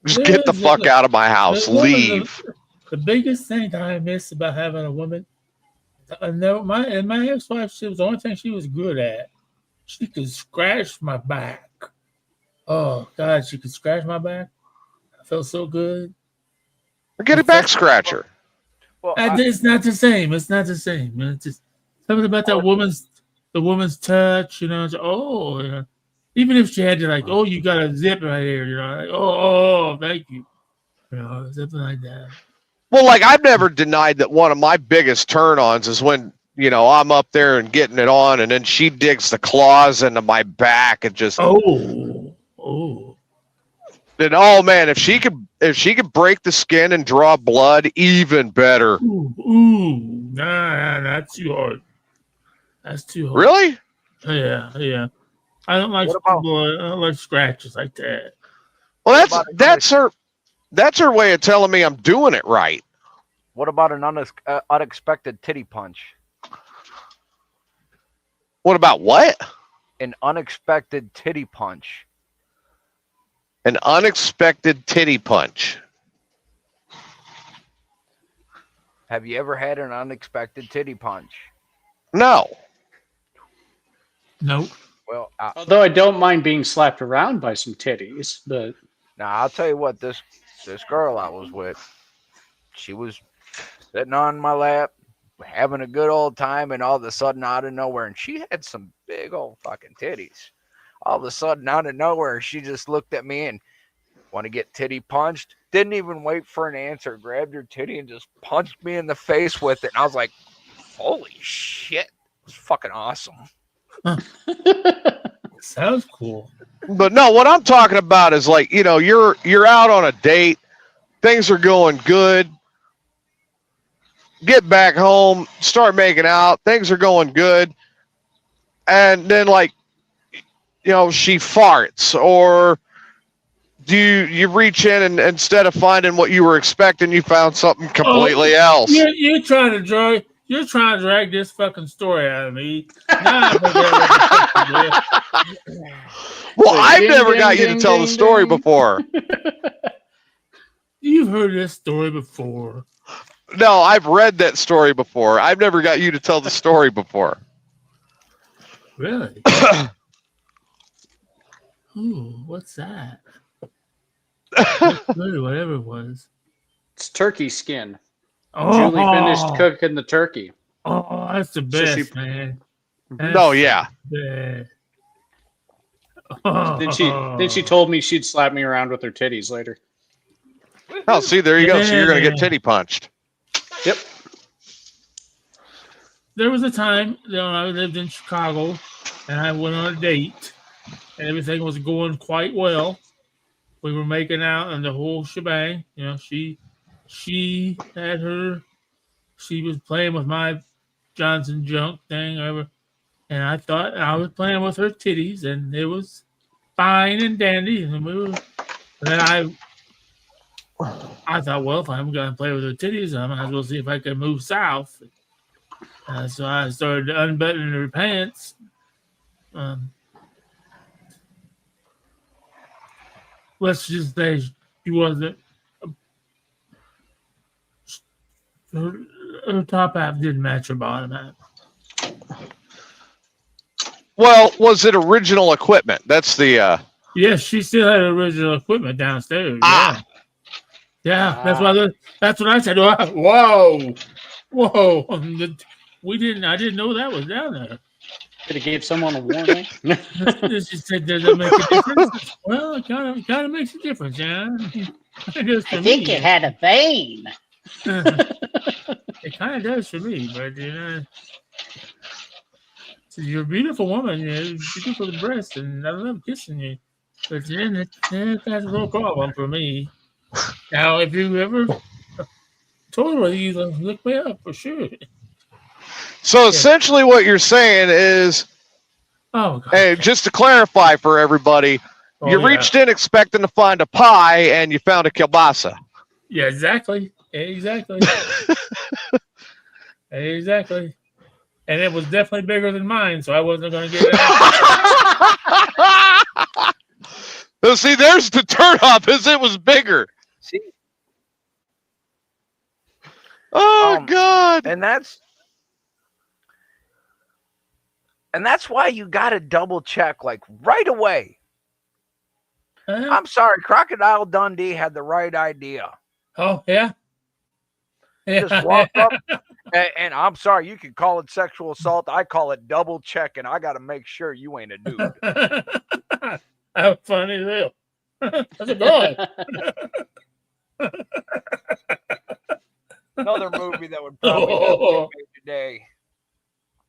Just get the fuck out of my house. Leave. The biggest thing that I miss about having a woman, my ex-wife, she was the only thing she was good at. She could scratch my back. Oh God, she could scratch my back. I felt so good. Get a back scratcher. Well, It's not the same. It's not the same. It's just something about that woman's touch. You know. You know, even if she had to like, oh, you got a zip right here. You know, like, oh, thank you. You know, something like that. Well, like I've never denied that one of my biggest turn-ons is when, you know, I'm up there and getting it on, and then she digs the claws into my back and just Then oh man, if she could break the skin and draw blood, even better. Nah, that's too hard. That's too hard. Really? Yeah. I don't like scratches like that. Well, that's her way of telling me I'm doing it right. What about an unexpected titty punch? What about what? An unexpected titty punch. An unexpected titty punch. Have you ever had an unexpected titty punch? No. Nope. Well, although I don't mind being slapped around by some titties, but now I'll tell you what, this girl I was with, she was sitting on my lap, having a good old time, and all of a sudden out of nowhere, and she had some big old fucking titties. All of a sudden out of nowhere, she just looked at me and want to get titty punched. Didn't even wait for an answer. Grabbed her titty and just punched me in the face with it. And I was like, holy shit. It was fucking awesome. Sounds cool. But no, what I'm talking about is like, you know, you're out on a date, things are going good. Get back home, start making out, things are going good. And then like, you know, she farts, or do you reach in and instead of finding what you were expecting, you found something completely else. You're trying to drag this fucking story out of me. Well, I've never got you to tell the story before. You've heard this story before. No, I've read that story before. I've never got you to tell the story before. Really? Ooh, what's that? Whatever it was. it's turkey skin. Oh, Julie finished cooking the turkey. Oh, that's the best, man. No, yeah. Best. Then she told me she'd slap me around with her titties later. Oh, see, there you go. So you're going to get titty punched. Yep. There was a time that when I lived in Chicago and I went on a date and everything was going quite well. We were making out and the whole shebang. You know, she was playing with my Johnson junk thing, whatever. And I thought I was playing with her titties and it was fine and dandy. And then I thought, well, if I'm going to play with her titties, I might as well see if I can move south. So I started unbuttoning her pants. Let's just say she wasn't. Her top half didn't match her bottom half. Well, was it original equipment? That's the. Yes, she still had original equipment downstairs. Yeah, that's what I said. Whoa. I didn't know that was down there. Could have gave someone a warning. She said, does it make a difference? Well, it kind of makes a difference, yeah. I think it had a vein. It kind of does for me, but you know, so you're a beautiful woman. You're beautiful breasts, and I love kissing you. But then that's a little problem for me. Now, if you ever totally you look me up for sure. So essentially, what you're saying is, hey, just to clarify for everybody, you reached in expecting to find a pie, and you found a kielbasa. Yeah, exactly. Exactly. Exactly. And it was definitely bigger than mine, so I wasn't going to get it out. Well, see, there's the turnoff, is it was bigger. See, Oh, God. and that's why you got to double check like right away. I'm sorry, Crocodile Dundee had the right idea. Oh, yeah. Just walk up, and I'm sorry, you can call it sexual assault. I call it double checking. I got to make sure you ain't a dude. How funny is that? That's a boy. Another movie that would probably never get made today.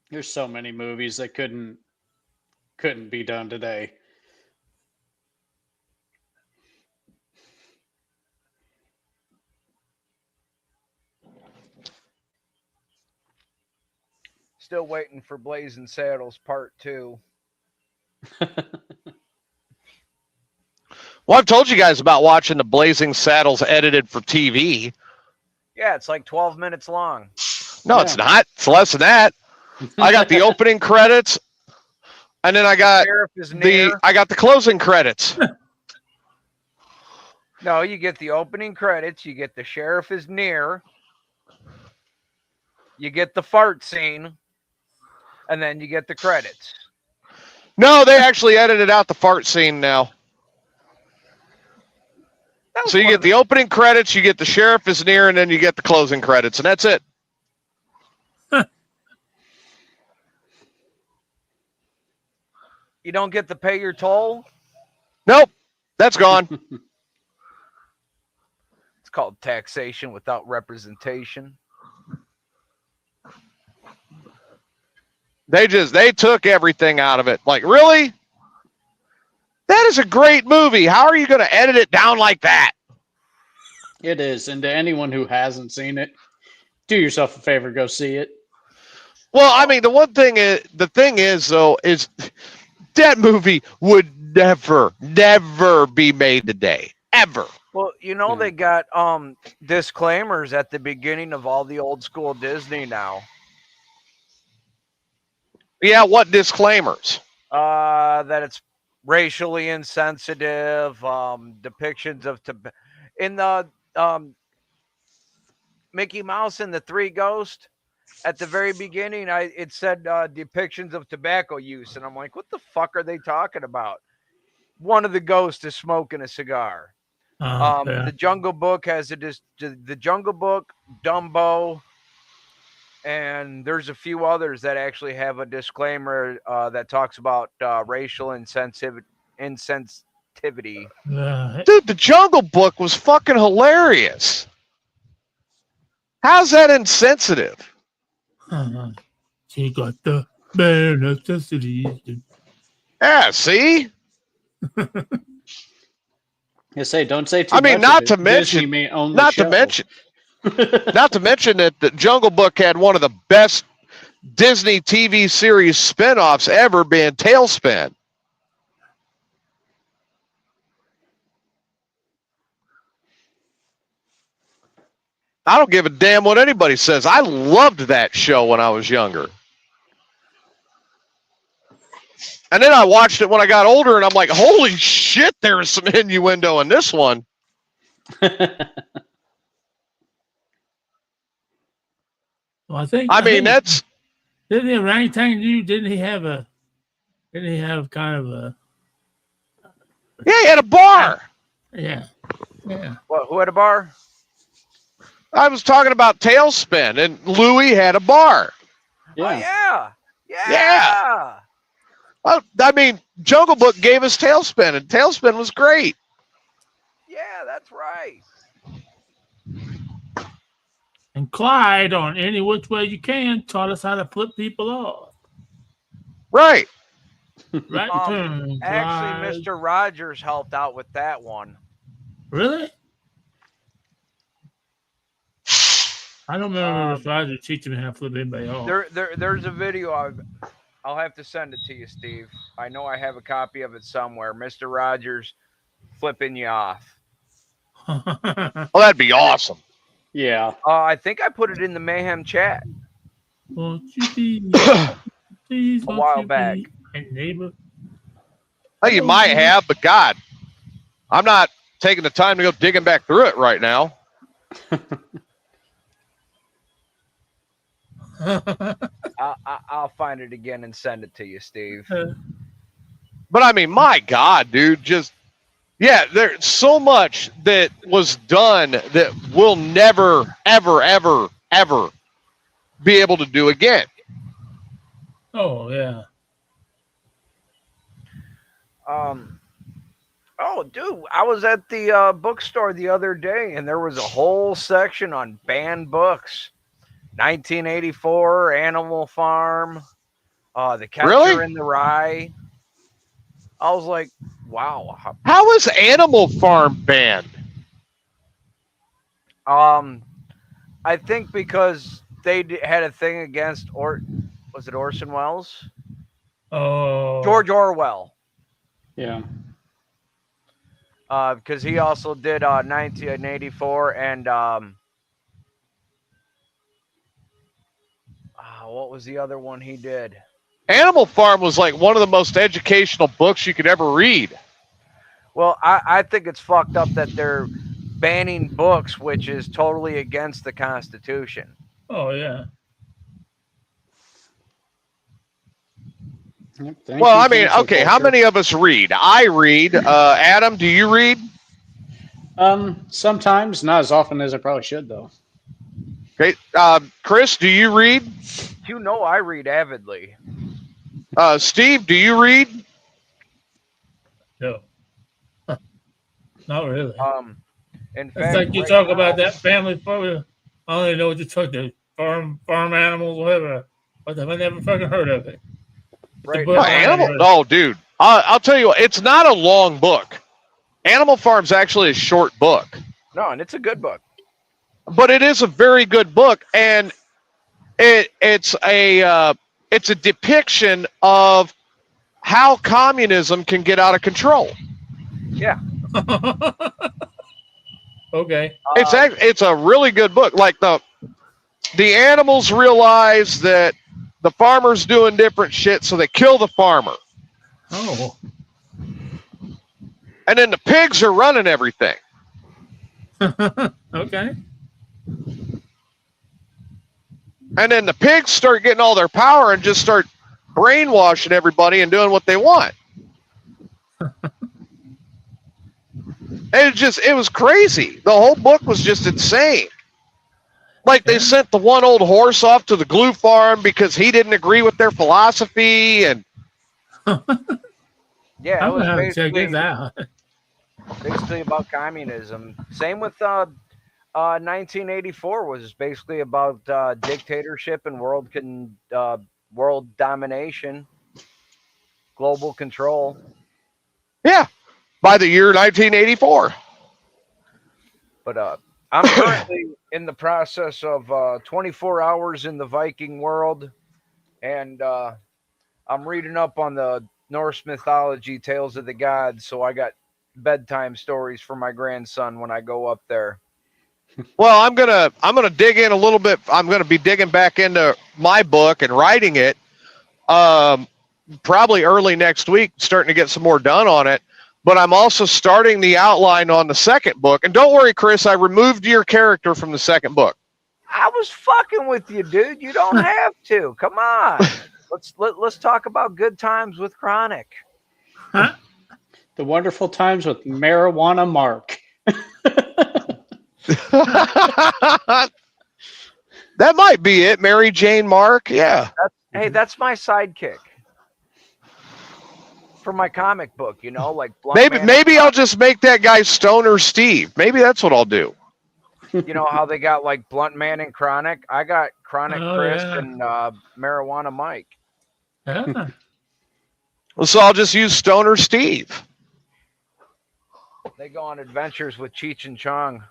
There's so many movies that couldn't be done today. Still waiting for Blazing Saddles Part 2. Well, I've told you guys about watching the Blazing Saddles edited for TV. Yeah, it's like 12 minutes long. No, it's not. It's less than that. I got the opening credits, and then I got the closing credits. No, you get the opening credits. You get the sheriff is near. You get the fart scene, and then you get the credits. No, they actually edited out the fart scene now. So you get the opening credits, you get the sheriff is near, and then you get the closing credits, and that's it. You don't get to pay your toll? Nope, that's gone. It's called taxation without representation. They took everything out of it. Like, really? That is a great movie. How are you going to edit it down like that? It is. And to anyone who hasn't seen it, do yourself a favor, go see it. Well, I mean, the thing is, though, is that movie would never be made today. Ever. Well, they got disclaimers at the beginning of all the old school Disney now. Yeah, what disclaimers? That it's racially insensitive, depictions of in the Mickey Mouse and the Three Ghosts. At the very beginning, it said depictions of tobacco use, and I'm like, what the fuck are they talking about? One of the ghosts is smoking a cigar. The Jungle Book has the Jungle Book, Dumbo, and there's a few others that actually have a disclaimer that talks about racial insensitivity. Dude, the Jungle Book was fucking hilarious. How's that insensitive? She got the bare necessities. Yeah, see? Don't say too much. I mean, not to mention that the Jungle Book had one of the best Disney TV series spinoffs ever, being Tailspin. I don't give a damn what anybody says. I loved that show when I was younger. And then I watched it when I got older, and I'm like, holy shit, there is some innuendo in this one. Well, I mean, that's... Didn't the orangutan didn't he have kind of a... Yeah, he had a bar. Yeah. What, who had a bar? I was talking about Tailspin, and Louie had a bar. Yeah. Yeah. Well, I mean, Jungle Book gave us Tailspin, and Tailspin was great. Yeah, that's right. And Clyde, on Any Which Way You Can, taught us how to flip people off. Right. Right turn, actually, Mr. Rogers helped out with that one. Really? I don't remember Mr. Rogers teaching me how to flip anybody off. There's a video I'll have to send it to you, Steve. I know I have a copy of it somewhere. Mr. Rogers flipping you off. Oh, that'd be awesome. Yeah. I think I put it in the Mayhem chat Won't you be, please, a won't while you back. be a neighbor? Oh, you might have, but God, I'm not taking the time to go digging back through it right now. I'll find it again and send it to you, Steve. But I mean, my God, dude, just yeah, there's so much that was done that we'll never, ever, ever, ever be able to do again. Oh yeah. Oh, dude, I was at the bookstore the other day, and there was a whole section on banned books. 1984, Animal Farm, The Catcher Really? in the Rye. I was like, wow. How is Animal Farm banned? I think because they had a thing against, was it Orson Welles? Oh. George Orwell. Yeah. Because he also did 1984 and what was the other one he did? Animal Farm was like one of the most educational books you could ever read. Well, I think it's fucked up that they're banning books, which is totally against the Constitution. Oh yeah. Yep, Well, I mean, okay, how many of us read? I read. Adam, do you read? Sometimes, not as often as I probably should, though. Okay, Chris, do you read? You know I read avidly. Steve, do you read? No. Not really. In fact, It's like you right talk now, about that family farm. I don't even know what you talk to. Farm animals, whatever. But I never fucking heard of it. right book. Oh, now, Animal? Oh, dude, I'll tell you what. It's not a long book. Animal Farm's actually a short book, no, and it's a good book. but it is a very good book, and it's a depiction of how communism can get out of control. Yeah. Okay. It's a really good book. Like the animals realize that the farmer's doing different shit, so they kill the farmer. Oh. And then the pigs are running everything. Okay. And then the pigs start getting all their power and just start brainwashing everybody and doing what they want. And it was crazy. The whole book was just insane. Like they sent the one old horse off to the glue farm because he didn't agree with their philosophy, and Yeah, it I'm was gonna have to check this out. basically about communism. Same with 1984 was basically about dictatorship and world domination, global control. yeah, by the year 1984. But I'm currently in the process of 24 hours in the Viking world, and I'm reading up on the Norse mythology, tales of the gods. So I got bedtime stories for my grandson when I go up there. Well, I'm gonna dig in a little bit. I'm gonna be digging back into my book and writing it. Probably early next week, starting to get some more done on it. But I'm also starting the outline on the second book. And don't worry, Chris, I removed your character from the second book. I was fucking with you, dude. You don't have to. Come on. Let's talk about good times with Chronic. Huh? The wonderful times with Marijuana Mark. That might be it, Mary Jane Mark. Yeah. That's my sidekick for my comic book. You know, like Maybe I'll just make that guy Stoner Steve. Maybe that's what I'll do. You know how they got like Blunt Man and Chronic? I got Chronic Chris and Marijuana Mike. Yeah. So I'll just use Stoner Steve. They go on adventures with Cheech and Chong.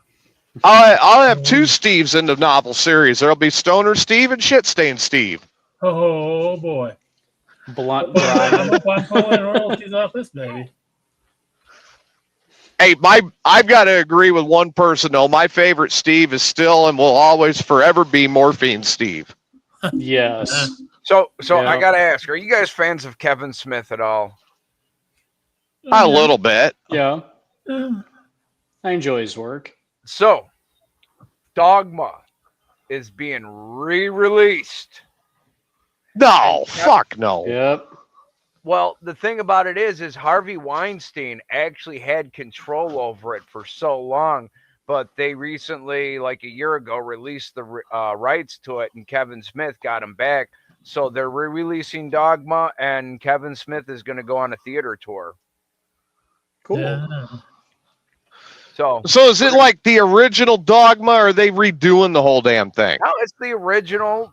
I'll have two Steves in the novel series. There'll be Stoner Steve and Shitstain Steve. Oh boy. Blunt I'm Brian. pulling royalties off this baby. Hey, I've got to agree with one person though. My favorite Steve is still and will always forever be Morphine Steve. Yes. So Yeah. I gotta ask, are you guys fans of Kevin Smith at all? A little bit. Yeah. I enjoy his work. So Dogma is being re-released. No, fuck no. Yep. Well, the thing about it is Harvey Weinstein actually had control over it for so long, but they recently, like a year ago, released the rights to it, and Kevin Smith got them back. So they're re-releasing Dogma, and Kevin Smith is going to go on a theater tour. Cool. Yeah. So is it like the original Dogma, or are they redoing the whole damn thing? no, it's the original.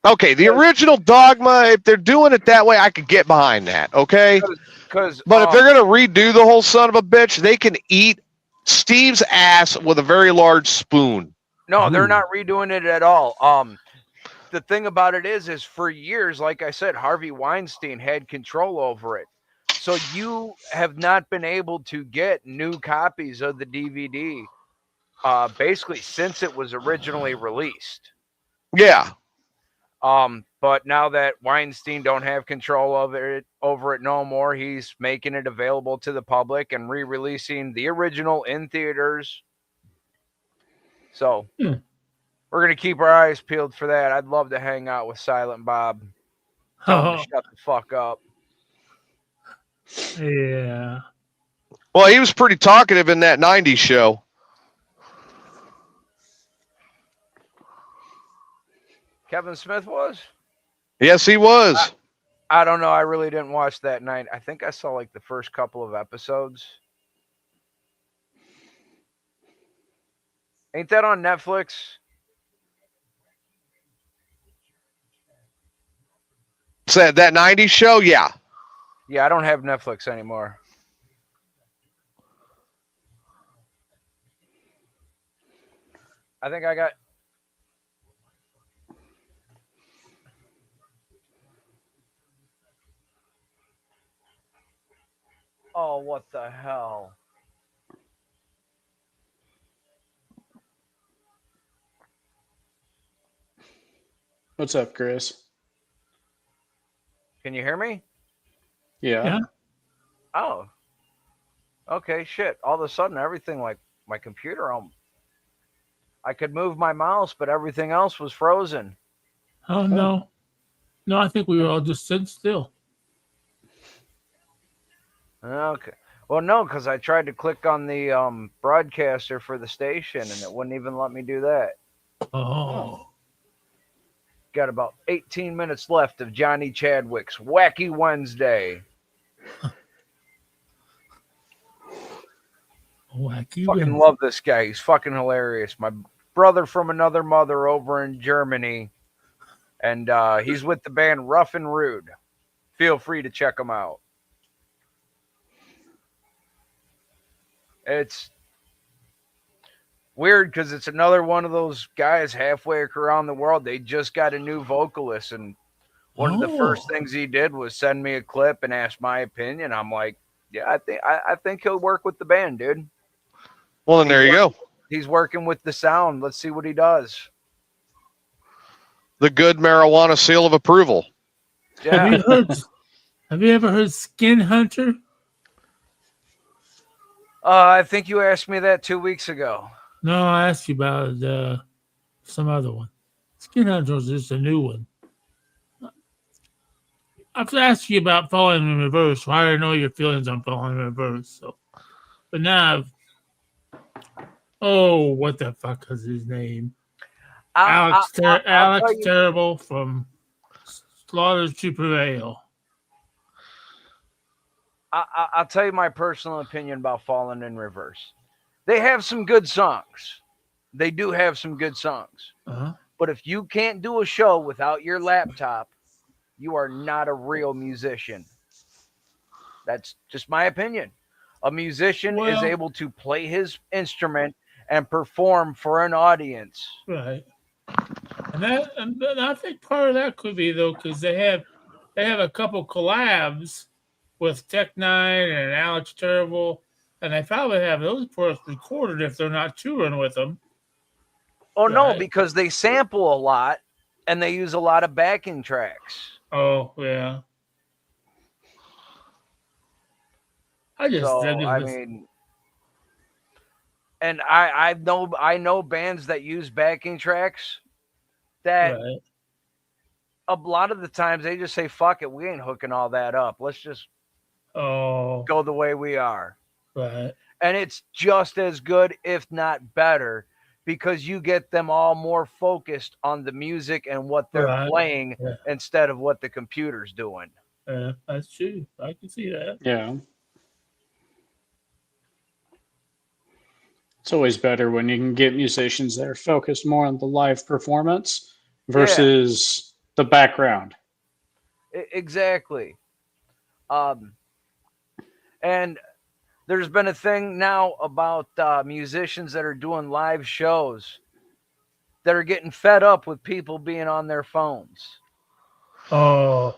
Okay, the original Dogma, if they're doing it that way, I could get behind that, okay? Because But if they're going to redo the whole son of a bitch, they can eat Steve's ass with a very large spoon. no, they're not redoing it at all. The thing about it is for years, like I said, Harvey Weinstein had control over it. So you have not been able to get new copies of the DVD basically since it was originally released. Yeah. But now that Weinstein don't have control of it over it no more, he's making it available to the public and re-releasing the original in theaters. So we're gonna keep our eyes peeled for that. I'd love to hang out with Silent Bob. Tell him to shut the fuck up. Yeah. Well, he was pretty talkative in that 90s show. Kevin Smith was? Yes, he was. I don't know. I really didn't watch that night. I think I saw like the first couple of episodes. Ain't that on Netflix? So that 90s show? Yeah. Yeah, I don't have Netflix anymore. I think I got... Oh, what the hell? What's up, Chris? Can you hear me? Yeah. Oh. Okay, shit. All of a sudden, everything, like my computer, I could move my mouse, but everything else was frozen. Oh, no. No, I think we were all just sitting still. Okay. Well, no, because I tried to click on the broadcaster for the station, and it wouldn't even let me do that. Oh. Got about 18 minutes left of Johnny Chadwick's Wacky Wednesday. Wacky Fucking Wednesday. love this guy. He's fucking hilarious. My brother from another mother over in Germany, and he's with the band Rough and Rude. Feel free to check him out. It's weird because it's another one of those guys halfway around the world. They just got a new vocalist, and one of the first things he did was send me a clip and ask my opinion. I'm like, yeah, I think he'll work with the band, dude. Well, then there you go. He's working with the sound. Let's see what he does. The good marijuana seal of approval. Yeah. Have you ever heard Skin Hunter? I think you asked me that 2 weeks ago. No, I asked you about some other one. Skin Hunter was just a new one. I've asked you about Falling in Reverse. So I already know your feelings on Falling in Reverse. So, but now, what the fuck is his name? Alex Terrible from Slaughter to Prevail. I'll tell you my personal opinion about Fallen in Reverse. They have some good songs. They do have some good songs. Uh-huh. But if you can't do a show without your laptop, you are not a real musician. That's just my opinion. A musician is able to play his instrument and perform for an audience. Right. And I think part of that could be though, because they have a couple collabs with Tech Nine and Alex Terrible, and they probably have those parts recorded if they're not touring with them. Oh, no, Right. because they sample a lot and they use a lot of backing tracks. Oh, yeah. I mean, and I know bands that use backing tracks that right. a lot of the times they just say, fuck it, we ain't hooking all that up. Let's just go the way we are. Right. And it's just as good, if not better, because you get them all more focused on the music and what they're playing instead of what the computer's doing. Yeah, that's true. I can see that. Yeah. It's always better when you can get musicians that are focused more on the live performance versus the background. Exactly. And there's been a thing now about musicians that are doing live shows that are getting fed up with people being on their phones. Oh.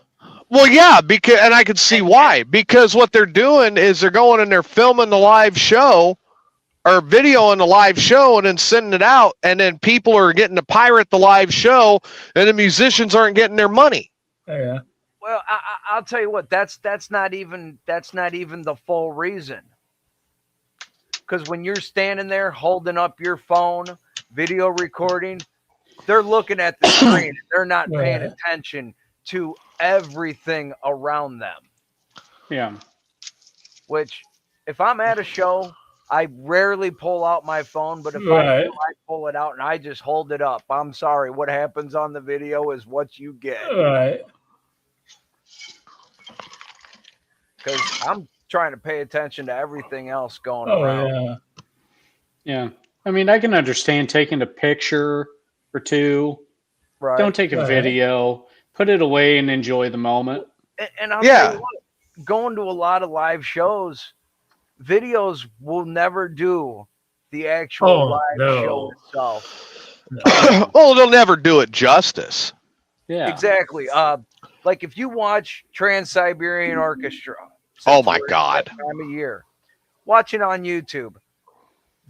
Well, yeah, because, and I can see why. Because what they're doing is they're going and they're filming the live show or videoing the live show and then sending it out, and then people are getting to pirate the live show, and the musicians aren't getting their money. Yeah. Well, I'll tell you what. That's not even the full reason. Because when you're standing there holding up your phone, video recording, they're looking at the screen. They're not paying attention to everything around them. Yeah. Which, if I'm at a show, I rarely pull out my phone, but if I do, I pull it out and I just hold it up. I'm sorry. What happens on the video is what you get. Right. Because I'm trying to pay attention to everything else going around. Yeah. I mean, I can understand taking a picture or two. Right. Don't take a video. Put it away and enjoy the moment. And I'll tell you what, going to a lot of live shows, videos will never do the actual live show itself. Oh, they'll never do it justice. Yeah. Exactly. Like if you watch Trans-Siberian Orchestra. Oh my God. Time of year. Watch it on YouTube.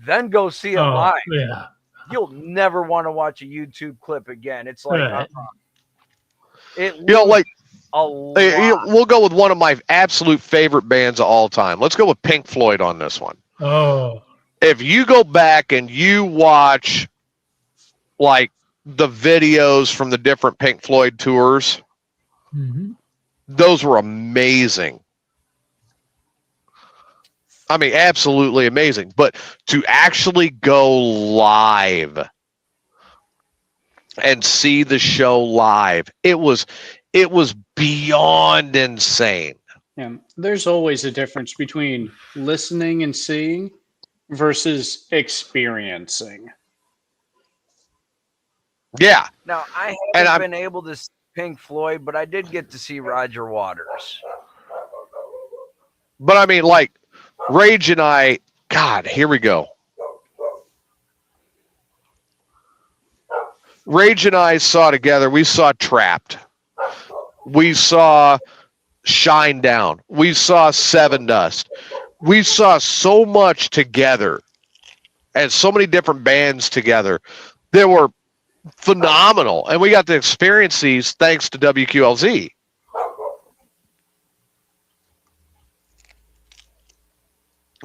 Then go see it live. Yeah. You'll never want to watch a YouTube clip again. It's like like a lot. We'll go with one of my absolute favorite bands of all time. Let's go with Pink Floyd on this one. Oh. If you go back and you watch like the videos from the different Pink Floyd tours, those were amazing. I mean, absolutely amazing. But to actually go live and see the show live, it was beyond insane. Yeah. There's always a difference between listening and seeing versus experiencing. Yeah. Now, I haven't been able to see Pink Floyd, but I did get to see Roger Waters. But I mean, like, Rage and I, God, here we go. Rage and I saw together, we saw Trapped. We saw Shine Down. We saw Seven Dust. We saw so much together and so many different bands together. They were phenomenal. And we got to experience these thanks to WQLZ.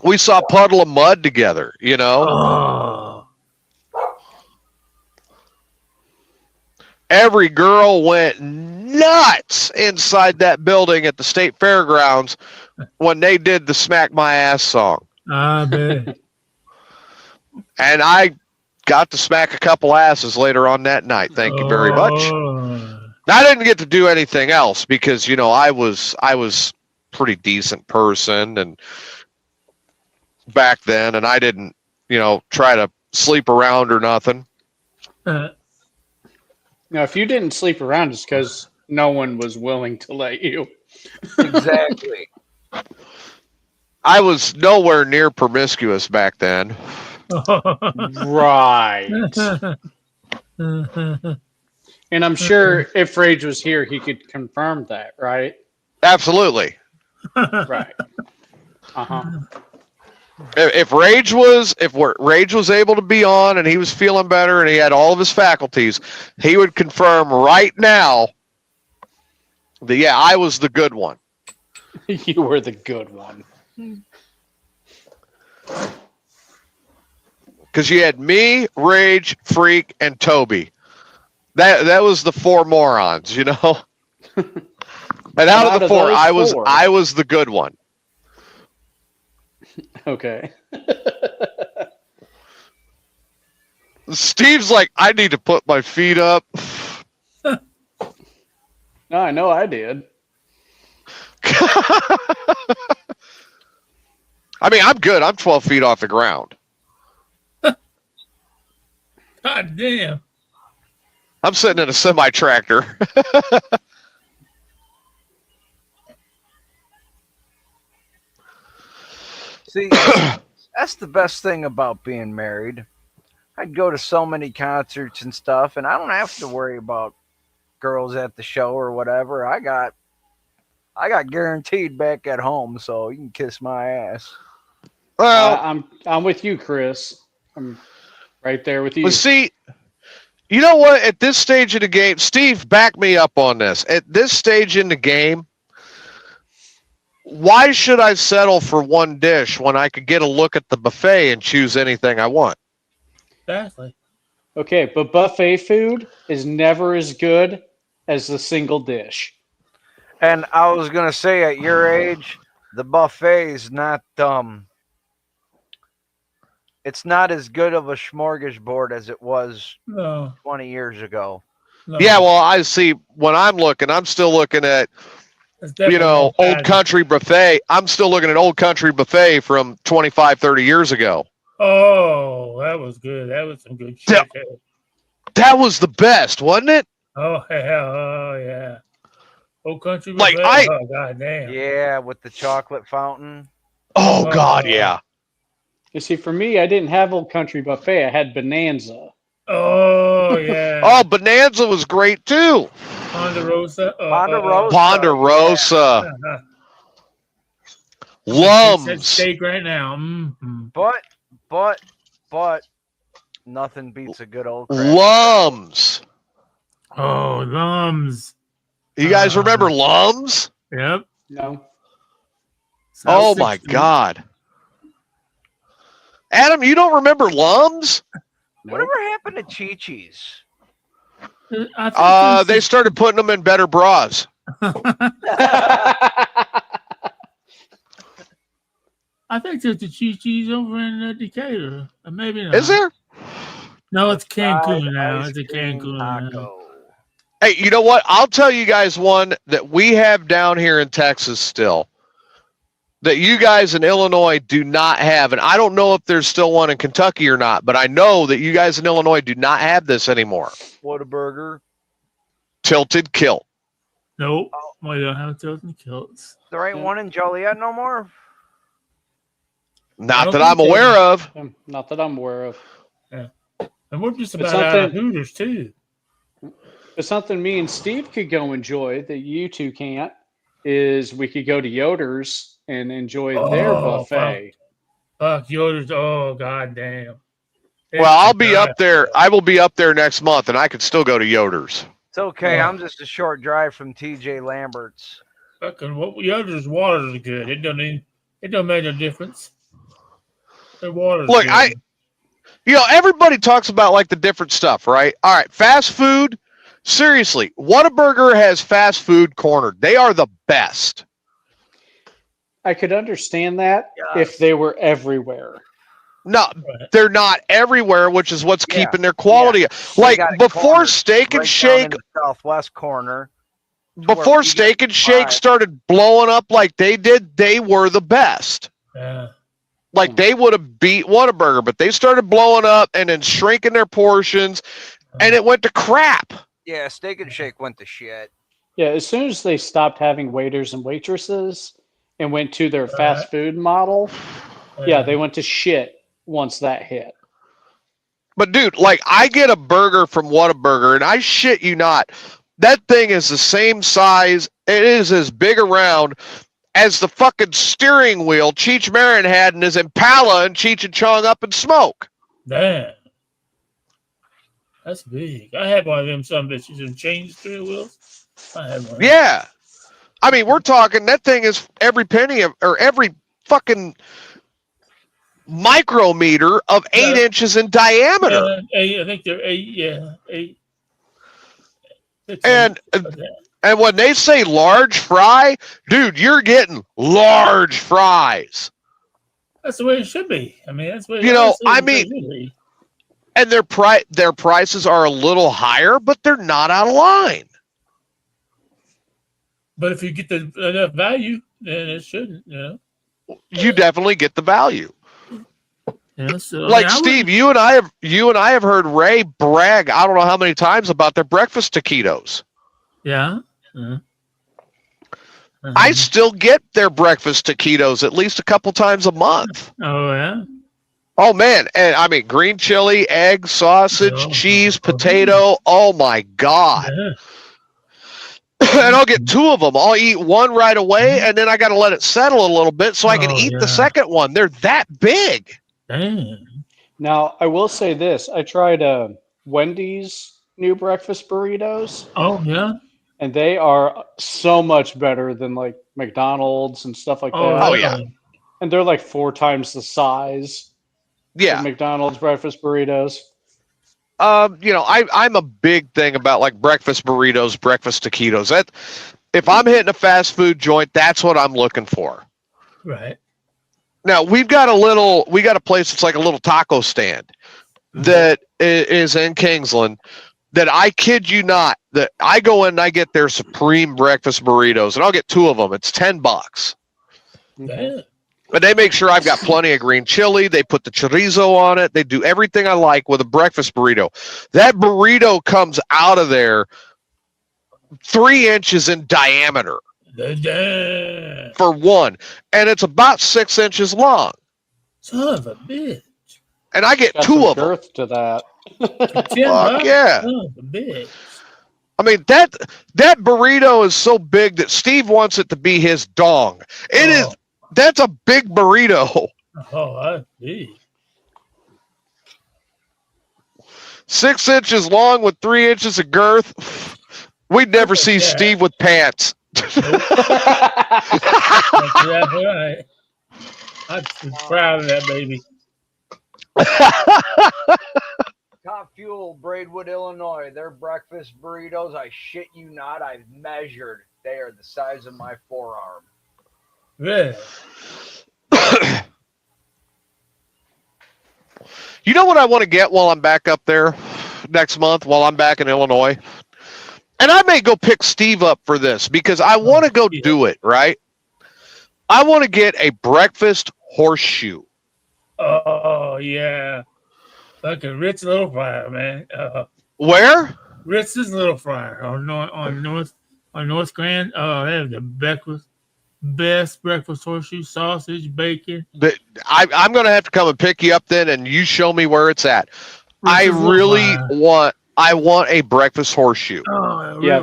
We saw Puddle of Mud together, you know. Oh. Every girl went nuts inside that building at the state fairgrounds when they did the Smack My Ass song. I bet. And I got to smack a couple asses later on that night. Thank you very much. I didn't get to do anything else because, you know, I was pretty decent person and back then, and I didn't, you know, try to sleep around or nothing. Now, if you didn't sleep around, it's because no one was willing to let you. Exactly. I was nowhere near promiscuous back then. Right. And I'm sure if Rage was here, he could confirm that, right? Absolutely. Right. Uh-huh. If Rage was able to be on and he was feeling better and he had all of his faculties, he would confirm right now that yeah, I was the good one. You were the good one. Because you had me, Rage, Freak, and Toby. That was the four morons, you know. And out of the four, I was the good one. Okay. Steve's like, I need to put my feet up. No, I know I did. I mean, I'm good. I'm 12 feet off the ground. God damn. I'm sitting in a semi-tractor. See, that's the best thing about being married. I'd go to so many concerts and stuff, and I don't have to worry about girls at the show or whatever. I got guaranteed back at home, so you can kiss my ass. Well, I'm with you, Chris. I'm right there with you. but see, you know what? At this stage of the game, Steve, back me up on this. At this stage in the game, why should I settle for one dish when I could get a look at the buffet and choose anything I want? Exactly. Okay, but buffet food is never as good as the single dish. And I was gonna say, at your age, the buffet is not it's not as good of a smorgasbord as it was No. 20 years ago. No. Yeah, well, I see. When I'm still looking at, It's definitely Old more bad. Country Buffet. I'm still looking at Old Country Buffet from 25, 30 years ago. Oh, that was good. That was some good shit. there. That was the best, wasn't it? Oh, hell. Oh, yeah. Old Country Like, Buffet? Oh, God damn. Yeah, with the chocolate fountain. Oh, God, yeah. You see, for me, I didn't have Old Country Buffet. I had Bonanza. Oh, yeah. Oh, Bonanza was great, too. Ponderosa. Ponderosa. Ponderosa. That Lums. steak right now. Mm-hmm. But nothing beats a good old crab. Lums. Oh, Lums. You guys remember Lums? Yep. No. Oh, my God. Adam, you don't remember Lums? Whatever happened to Chi-Chi's? They started putting them in better bras. I think there's the Chi-Chi's over in Decatur. Or maybe not. Is there? No, it's Cancun Fried now. ice It's a cream Cancun now. taco. Hey, you know what? I'll tell you guys one that we have down here in Texas still that you guys in Illinois do not have. And I don't know if there's still one in Kentucky or not, but I know that you guys in Illinois do not have this anymore. Whataburger. Tilted kilt. Nope. We don't have tilted kilts. There ain't one in Joliet no more? I Not don't that think I'm so. aware of. Not that I'm aware of. And we're just But about out of something- Hooters, too. But something me and Steve could go enjoy that you two can't is we could go to Yoder's and enjoy their Oh, buffet. Fuck yours. Oh, God damn. Well, I'll be up there. I will be up there next month, and I could still go to Yoder's. It's okay. Oh. I'm just a short drive from TJ Lambert's. Fucking what yours waters are good. It don't make no difference. Their water's Look, good. everybody talks about like the different stuff, right? All right, fast food. Seriously, Whataburger has fast food cornered. They are the best. I could understand that Yes. if they were everywhere. No, they're not everywhere, which is what's Yeah, keeping their quality. They Like got it before cornered Steak and right down Shake, in the southwest corner. before you Steak get and Shake five. started blowing up like they did, they were the best. Yeah. Like they would have beat Whataburger, but they started blowing up and then shrinking their portions, and it went to crap. Yeah, Steak and Shake went to shit. Yeah, as soon as they stopped having waiters and waitresses and went to their fast food model, yeah, they went to shit once that hit. But dude, like I get a burger from Whataburger, and I shit you not, that thing is the same size. It is as big around. as the fucking steering wheel Cheech Marin had in his Impala and Cheech and Chong Up in Smoke. Damn. That's big. I had one of them some bitches and changed steering wheels. I had one. Yeah. I mean, we're talking, that thing is every penny of, or every fucking micrometer of 8 inches in diameter. I think they're 8, yeah. 8. And when they say large fry, dude, you're getting large fries. That's the way it should be. I mean, that's the way and their prices are a little higher, but they're not out of line. But if you get enough value, then it shouldn't, You definitely get the value. Yeah, so, like Steve, you and I have heard Ray brag, I don't know how many times, about their breakfast taquitos. Yeah. I still get their breakfast taquitos at least a couple times a month. Oh yeah. Oh man, and I mean green chili, egg, sausage, cheese, potato. Oh my God. Yeah. And I'll get 2 of them. I'll eat one right away, and then I got to let it settle a little bit so I can eat the second one. They're that big. Damn. Now, I will say this. I tried Wendy's new breakfast burritos. Oh, yeah? And they are so much better than, like, McDonald's and stuff like that. Oh, yeah. And they're, like, 4 times the size of McDonald's breakfast burritos. I'm a big thing about, like, breakfast burritos, breakfast taquitos. That, if I'm hitting a fast food joint, that's what I'm looking for. Right. Now we got a place that's like a little taco stand that is in Kingsland that I kid you not, that I go in and I get their supreme breakfast burritos, and I'll get 2 of them. It's $10. Damn. But they make sure I've got plenty of green chili. They put the chorizo on it. They do everything I like with a breakfast burrito. That burrito comes out of there 3 inches in diameter. For one, and it's about 6 inches long. Son of a bitch! And I get 2 of them. Girth to that. Fuck yeah! Son of a bitch. I mean that burrito is so big that Steve wants it to be his dong. It is. That's a big burrito. Oh, I see. 6 inches long with 3 inches of girth. We'd never see Steve with pants. That's right. I'm proud of that baby. Top Fuel, Braidwood, Illinois. Their breakfast burritos, I shit you not, I've measured. They are the size of my forearm. Yeah. You know what I want to get while I'm back up there next month, while I'm back in Illinois? And I may go pick Steve up for this because I want to go do it, right? I want to get a breakfast horseshoe. Oh, yeah. Like a Ritz Little Fryer, man. Where? Ritz's Little Fryer on North Grand. Oh, they have the best breakfast horseshoe, sausage, bacon. I'm going to have to come and pick you up then, and you show me where it's at. I want a breakfast horseshoe. Oh, yeah,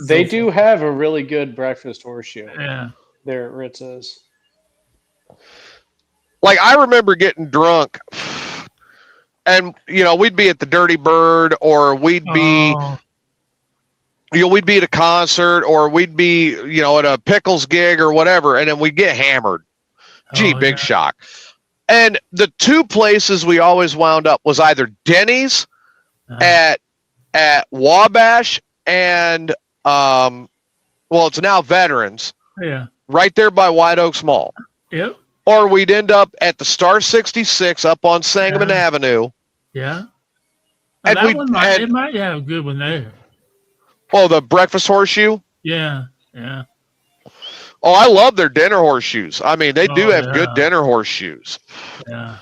they do have a really good breakfast horseshoe. Yeah. There at Ritz's. Like, I remember getting drunk, and, we'd be at the Dirty Bird, or we'd be at a concert, or we'd be, at a Pickles gig or whatever, and then we'd get hammered. Big shock. And the 2 places we always wound up was either Denny's at Wabash and it's now Veterans. Yeah. Right there by White Oaks Mall. Yep. Or we'd end up at the Star 66 up on Sangamon Avenue. Yeah. And it might have a good one there. Oh, the breakfast horseshoe? Yeah. Yeah. Oh, I love their dinner horseshoes. I mean, they do have good dinner horseshoes. Yeah.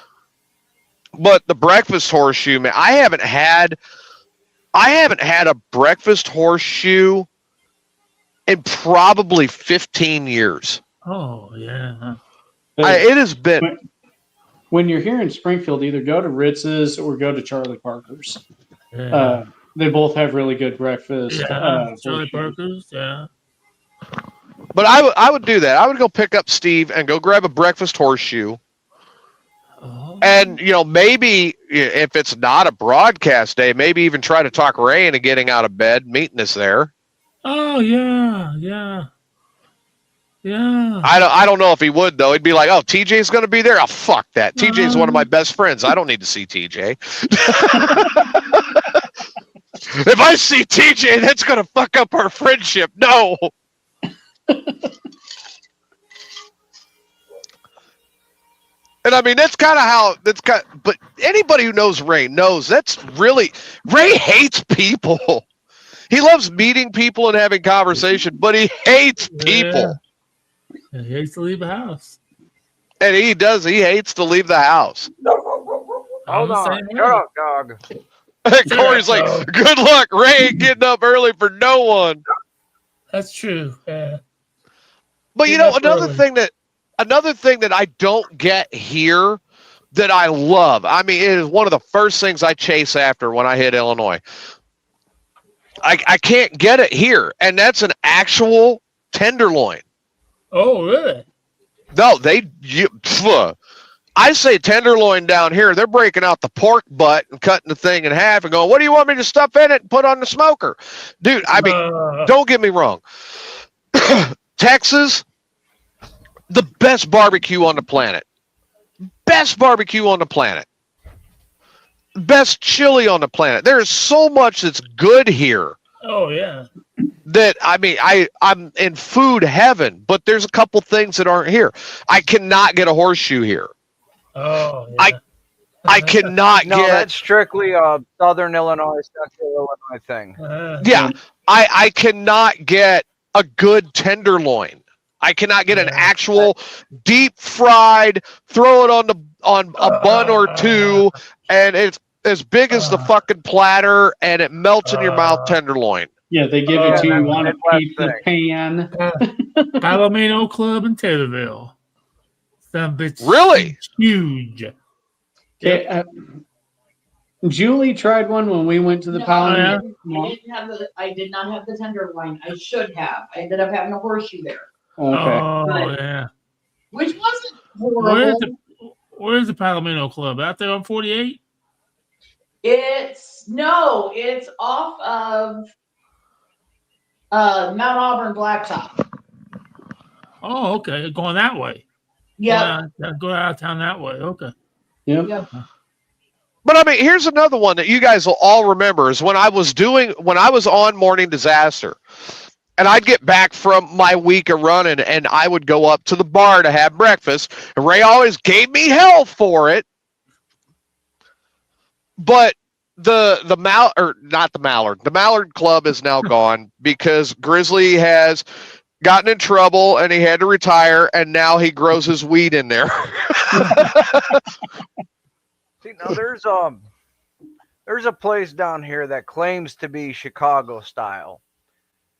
But the breakfast horseshoe, man, I haven't had a breakfast horseshoe in probably 15 years. Oh, yeah. It has been. When you're here in Springfield, either go to Ritz's or go to Charlie Parker's. Yeah. They both have really good breakfast. Charlie Parker's, yeah. But I would do that. I would go pick up Steve and go grab a breakfast horseshoe. Oh. And, maybe if it's not a broadcast day, maybe even try to talk Ray into getting out of bed, meeting us there. Oh, yeah. I don't know if he would, though. He'd be like, oh, TJ's going to be there? Oh, fuck that. TJ's one of my best friends. I don't need to see TJ. If I see TJ, that's going to fuck up our friendship. No. And I mean, that's kind of how but anybody who knows Ray knows that's really, Ray hates people. He loves meeting people and having conversation, but he hates people. Yeah. He hates to leave the house. And he hates to leave the house. Hold on. Shut up, dog. Corey's like, good luck. Ray ain't getting up early for no one. That's true. Yeah. But another thing that I don't get here that I love. I mean, it is one of the first things I chase after when I hit Illinois. I can't get it here, and that's an actual tenderloin. Oh, really? No, I say tenderloin down here. They're breaking out the pork butt and cutting the thing in half and going, what do you want me to stuff in it and put on the smoker? Dude, I mean, don't get me wrong. Texas, the best barbecue on the planet. Best barbecue on the planet. Best chili on the planet. There is so much that's good here. Oh, yeah. That, I mean, I'm in food heaven, but there's a couple things that aren't here. I cannot get a horseshoe here. Oh, yeah. I cannot No, get... that's strictly a Southern Illinois, Central Illinois thing. Yeah, I cannot get a good tenderloin. I cannot get an actual deep fried, throw it on a bun or two, and it's as big as the fucking platter, and it melts in your mouth tenderloin. Yeah, they give it to you on a pizza pan. Palomino Club in Taylorville. Some bitch. Really? Huge. Okay, Julie tried one when we went to the Palomino. I did not have the tenderloin. I should have. I ended up having a horseshoe there. Okay. Oh, yeah. Which wasn't horrible. Where's the Palomino Club? Out there on 48? It's off of Mount Auburn Blacktop. Oh, okay. Going that way. Yeah. Go out of town that way. Okay. Yep. But I mean, here's another one that you guys will all remember is when I was on Morning Disaster, and I'd get back from my week of running, and I would go up to the bar to have breakfast. And Ray always gave me hell for it. But the Mallard Club is now gone because Grizzly has gotten in trouble and he had to retire, and now he grows his weed in there. See, now there's a place down here that claims to be Chicago style.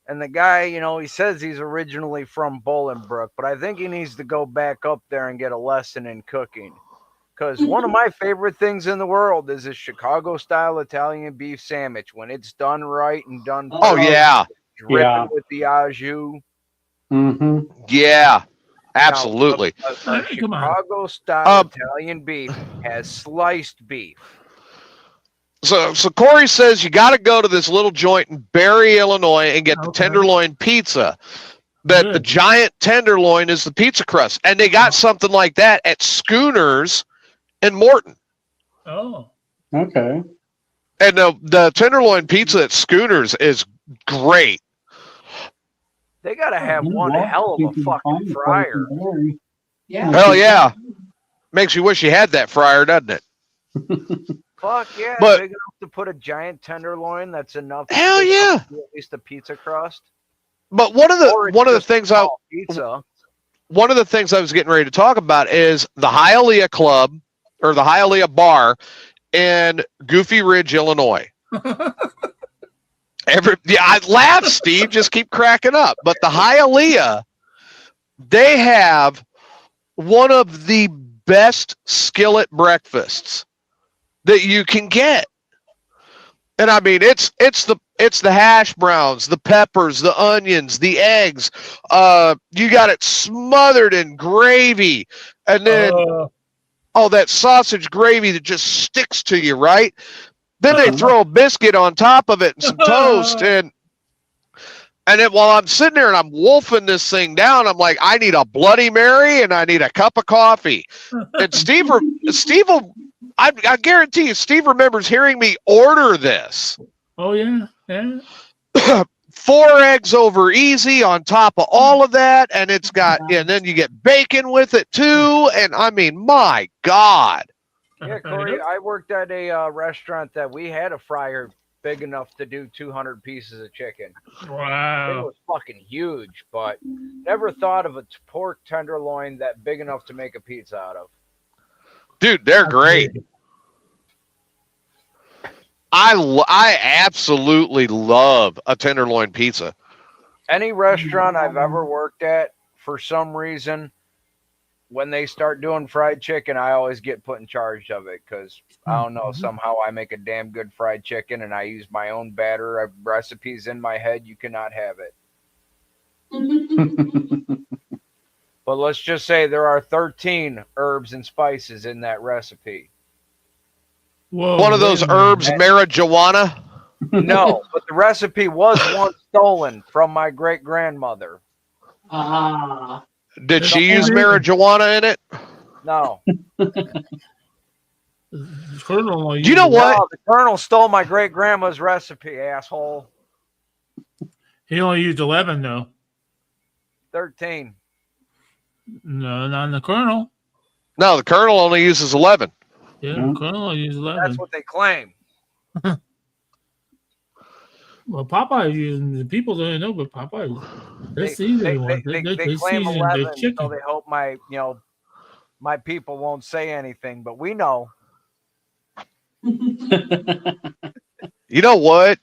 And the guy, he says he's originally from Bolingbrook, but I think he needs to go back up there and get a lesson in cooking. Because one of my favorite things in the world is a Chicago-style Italian beef sandwich. When it's done right and done dripping with the au jus. Mm-hmm. Yeah, absolutely. Now, a Chicago-style Italian beef has sliced beef. So Corey says you got to go to this little joint in Barry, Illinois, and get the tenderloin pizza. But the giant tenderloin is the pizza crust, and they got something like that at Schooners in Morton. Oh, okay. And the tenderloin pizza at Schooners is great. They got to have one hell of a fucking fryer. Yeah. Hell yeah. Makes you wish you had that fryer, doesn't it? Fuck yeah. But big enough to put a giant tenderloin that's enough hell yeah. To at least a pizza crust. But one of the things I was getting ready to talk about is the Hialeah Club or the Hialeah Bar in Goofy Ridge, Illinois. I laugh, Steve. Just keep cracking up. But the Hialeah, they have one of the best skillet breakfasts that you can get. And I mean, it's It's the hash browns, the peppers, the onions, the eggs. You got it smothered in gravy, and then that sausage gravy that just sticks to you, right? Then they throw a biscuit on top of it and some toast, and then while I'm sitting there and I'm wolfing this thing down, I'm like, I need a Bloody Mary and I need a cup of coffee. And Steve will, I guarantee you, Steve remembers hearing me order this. Oh yeah. 4 eggs over easy on top of all of that, and it's got, and then you get bacon with it too, and I mean, my God. Yeah, Corey, I worked at a restaurant that we had a fryer big enough to do 200 pieces of chicken. Wow. It was fucking huge, but never thought of a pork tenderloin that big enough to make a pizza out of. Dude, they're great. I absolutely love a tenderloin pizza. Any restaurant I've ever worked at, for some reason, when they start doing fried chicken, I always get put in charge of it because, I don't know, somehow I make a damn good fried chicken and I use my own batter. I have recipes in my head. You cannot have it. But let's just say there are 13 herbs and spices in that recipe. Whoa, One of those herbs, marijuana. No, but the recipe was once stolen from my great-grandmother. Did she use marijuana in it? No. Colonel, you know what? No, the Colonel stole my great-grandma's recipe, asshole. He only used 11, though. 13. No, not the Colonel. No, the Colonel only uses 11. Yeah, the Colonel only used 11. That's what they claim. Well, Popeye using the people don't know, but Popeye, They claim 11, so they hope my people won't say anything, but we know. You know what?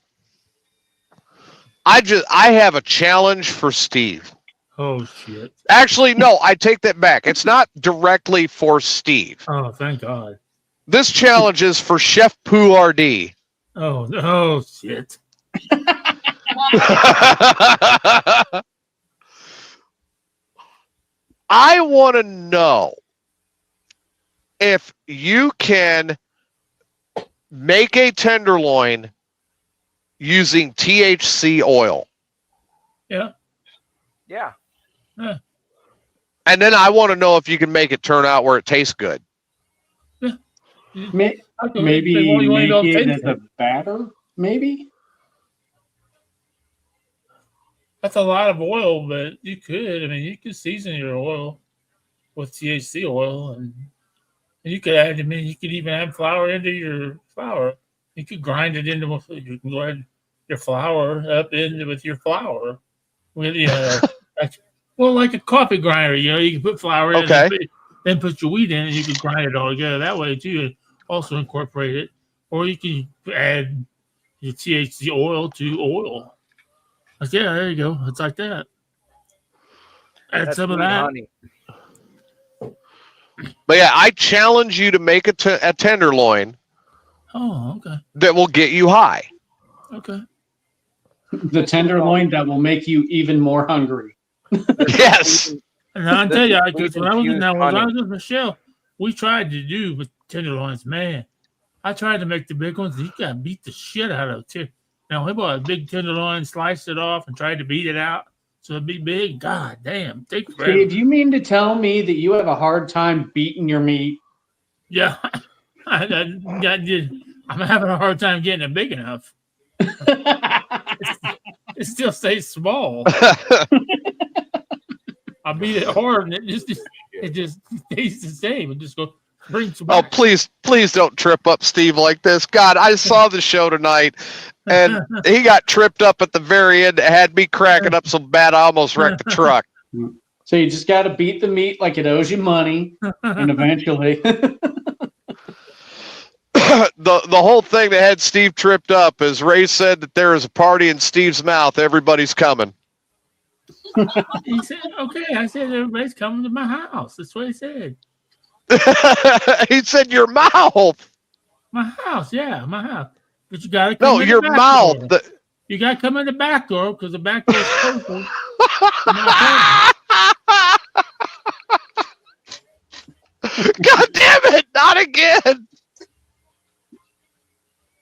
I have a challenge for Steve. Oh shit! Actually, no, I take that back. It's not directly for Steve. Oh, thank God. This challenge is for Chef Pouardi. Oh shit! I want to know if you can make a tenderloin using THC oil. Yeah. Yeah. And then I want to know if you can make it turn out where it tastes good. Yeah. Maybe make it as a batter, maybe? That's a lot of oil, but you could. I mean, you could season your oil with THC oil, and you could add. I mean, you could even add flour into your flour. You could grind it into. You can grind your flour up into with your flour. With well, like a coffee grinder. You can put flour in, then put your wheat in, and you can grind it all together that way too. And also incorporate it, or you can add your THC oil to oil. Like, yeah, there you go. It's like that. Add That's some of that. Honey. But yeah, I challenge you to make a tenderloin. Oh, okay. That will get you high. Okay. The tenderloin that will make you even more hungry. Yes. And I'll tell you, because when I was with Michelle, we tried to do with tenderloins. Man, I tried to make the big ones. You got to beat the shit out of it too. Now, we bought a big tenderloin, sliced it off, and tried to beat it out so it'd be big. God damn. Take forever. Dave, you mean to tell me that you have a hard time beating your meat? Yeah. I'm having a hard time getting it big enough. It still stays small. I beat it hard, and it just stays the same. It just goes. Oh, please don't trip up Steve like this. God, I saw the show tonight, and he got tripped up at the very end. It had me cracking up so bad I almost wrecked the truck. So you just got to beat the meat like it owes you money, and eventually. The whole thing that had Steve tripped up is Ray said that there is a party in Steve's mouth. Everybody's coming. He said, okay. I said, everybody's coming to my house. That's what he said. He said your mouth. My house, yeah, my house. But you got to No, your mouth. You got to come in the back door because the back door is closer to my God damn it! Not again.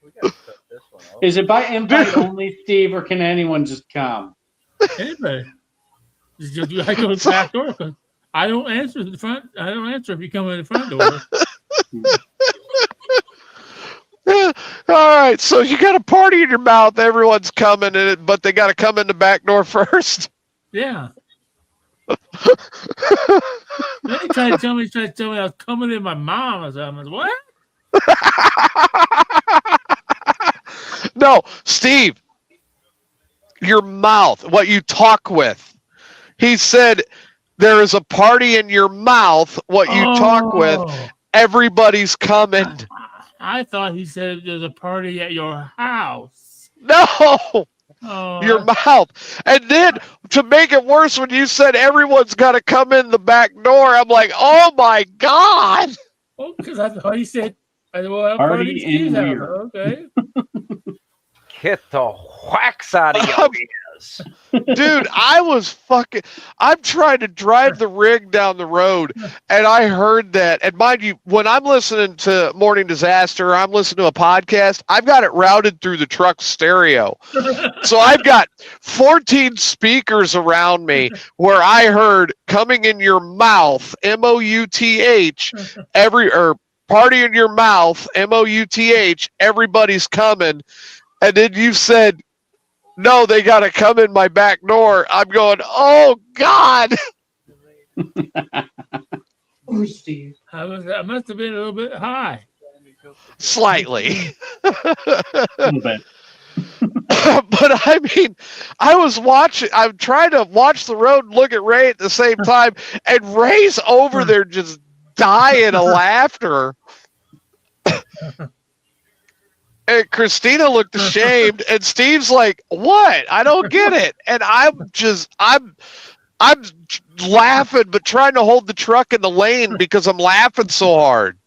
We gotta cut this one off. Is it by invite only, Steve, or can anyone just come? Anybody. You got to go to the back door because I don't answer the front. I don't answer if you come in the front door. All right, so you got a party in your mouth. Everyone's coming in it, but they got to come in the back door first. Yeah. Then he tried to tell me I was coming in my mom or something. What? No, Steve, your mouth, what you talk with. He said there is a party in your mouth, what you talk with. Everybody's coming. I thought he said there's a party at your house. No, Oh, your mouth. And then to make it worse, when you said everyone's got to come in the back door, I'm like, oh my God. oh, because I thought he said, well, Party in here. Okay. Get the whacks out of your ears. Dude, I'm trying to drive the rig down the road, and I heard that. And mind you, when I'm listening to Morning Disaster, I'm listening to a podcast, I've got it routed through the truck stereo. So I've got 14 speakers around me where I heard coming in your mouth, M-O-U-T-H, party in your mouth, M-O-U-T-H, everybody's coming. And then you said, no, they got to come in my back door. I'm going, oh, God. Oh, Steve. I must have been a little bit high. Slightly. A little bit. But I mean, I'm trying to watch the road and look at Ray at the same time. And Ray's over there just dying of laughter. And Christina looked ashamed, and Steve's like, what? I don't get it. And I'm laughing, but trying to hold the truck in the lane because I'm laughing so hard.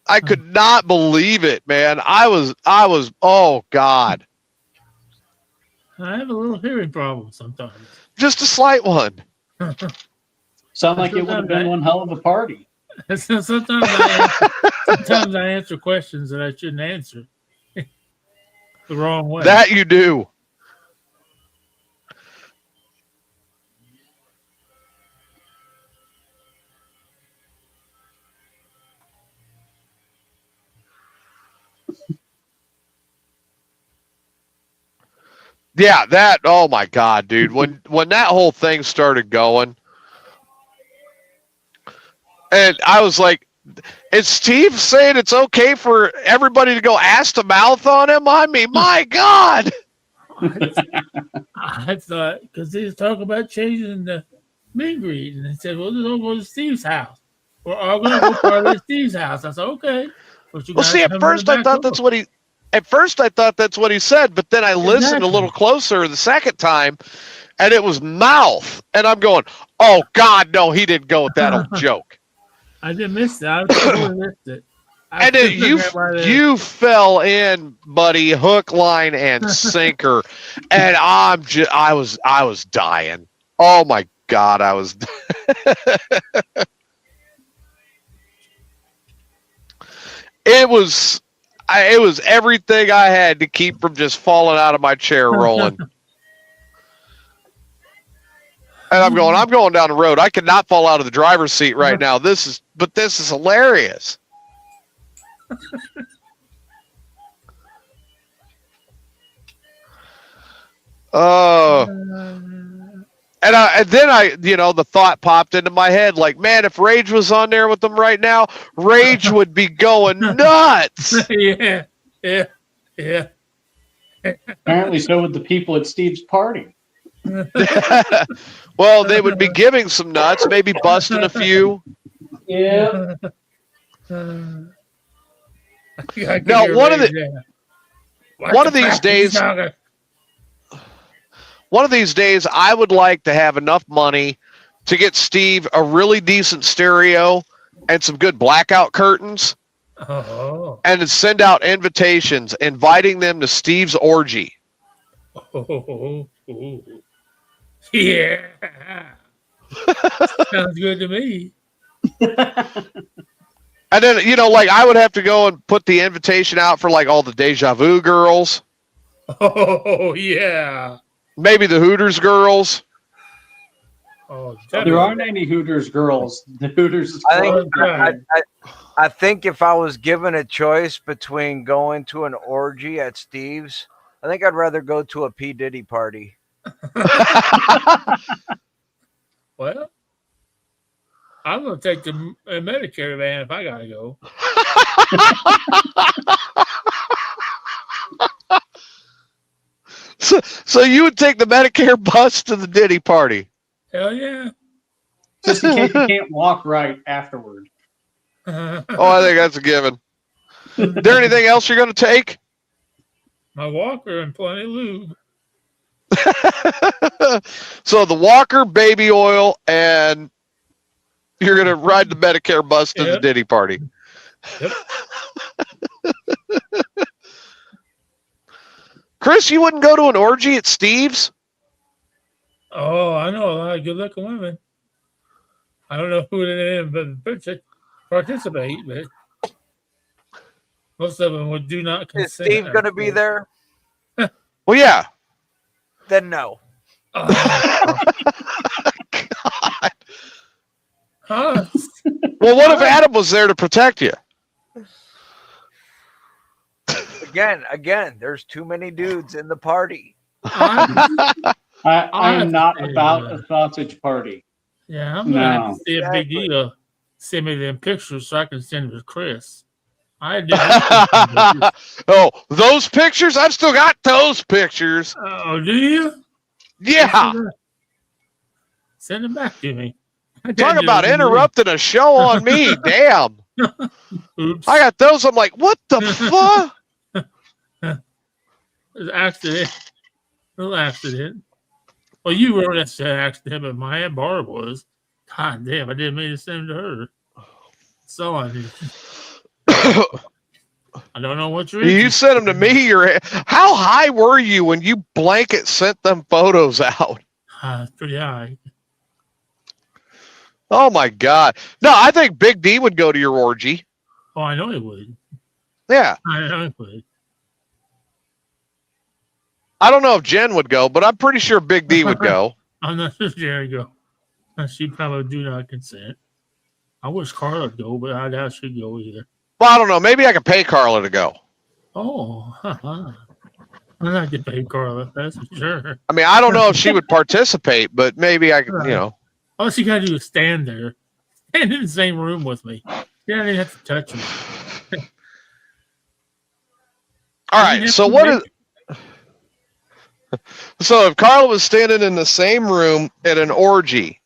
I could not believe it, man. I was, oh God. I have a little hearing problem sometimes. Just a slight one. Sound like it would have been one hell of a party. Sometimes I answer questions that I shouldn't answer the wrong way. That you do. Yeah, oh my God, dude. When that whole thing started going, and I was like, is Steve saying it's okay for everybody to go ass to mouth on him? I mean, my God. I thought, because they was talking about changing the meet and greet, and they said, well, let's all go to Steve's house. We're all going to go party at Steve's house. I said, okay. But you Well, see, at first I thought that's what he said, but then I listened a little closer the second time, and it was mouth. And I'm going, oh, God, no, he didn't go with that old joke. I didn't miss that. I totally missed it. And you fell in, buddy, hook, line, and sinker. And I was dying. Oh my God, I was. It was everything I had to keep from just falling out of my chair rolling. And I'm going down the road. I could not fall out of the driver's seat right now. This is hilarious. Oh. And then the thought popped into my head, like, man, if Rage was on there with them right now, Rage would be going nuts. Yeah. Apparently, so would the people at Steve's party. Well, they would be giving some nuts, maybe busting a few. Yeah. Now, one of these days, I would like to have enough money to get Steve a really decent stereo and some good blackout curtains Oh. and to send out invitations inviting them to Steve's orgy. Oh. Yeah. Sounds good to me. And then, you know, like I would have to go and put the invitation out for like all the Deja Vu girls, Oh, yeah. maybe the Hooters girls. Oh, There aren't any Hooters girls. The Hooters. I think if I was given a choice between going to an orgy at Steve's, I think I'd rather go to a P. Diddy party. Well, I'm going to take the Medicare van if I got to go. So you would take the Medicare bus to the Diddy party? Hell yeah. Just in case you can't walk right afterward. Oh, I think that's a given. Is there anything else you're going to take? My walker and plenty of lube. So the walker, baby oil, and you're going to ride the Medicare bus to the Diddy party. Yep. Chris, you wouldn't go to an orgy at Steve's? Oh, I know a lot of good-looking women. I don't know who they are, but participate, but most of them would do not consent. Is Steve going to be there? Well, yeah. Then no. God. Huh? Well, what if Adam was there to protect you? Again, there's too many dudes in the party. I'm not about a sausage party. Yeah, I'm going to have to see a big deal. Send me them pictures so I can send them to Chris. I did. Oh, those pictures? I've still got those pictures. Oh, do you? Yeah. Send them back to me. Talk about interrupting a show on me. Damn. Oops. I got those. I'm like, what the fuck? It was an accident. A little accident. Well, you were an accident, but my Aunt Barb was. God damn, I didn't mean to send them to her. So I did. I don't know what you're. You sent them to me. How high were you when you blanket sent them photos out? Pretty high. Oh my God! No, I think Big D would go to your orgy. Oh, I know he would. Yeah. I know he would. I don't know if Jen would go, but I'm pretty sure Big D would go. I'm not sure Jerry go. She probably do not consent. I wish Carla would go, but I doubt she'd go either. Well, I don't know. Maybe I could pay Carla to go. Oh, I'm not getting paid, Carla. That's for sure. I mean, I don't know if she would participate, but maybe I could, you know. All she got to do is stand there. Stand in the same room with me. You don't even have to touch me. All right. So what is... So if Carla was standing in the same room at an orgy,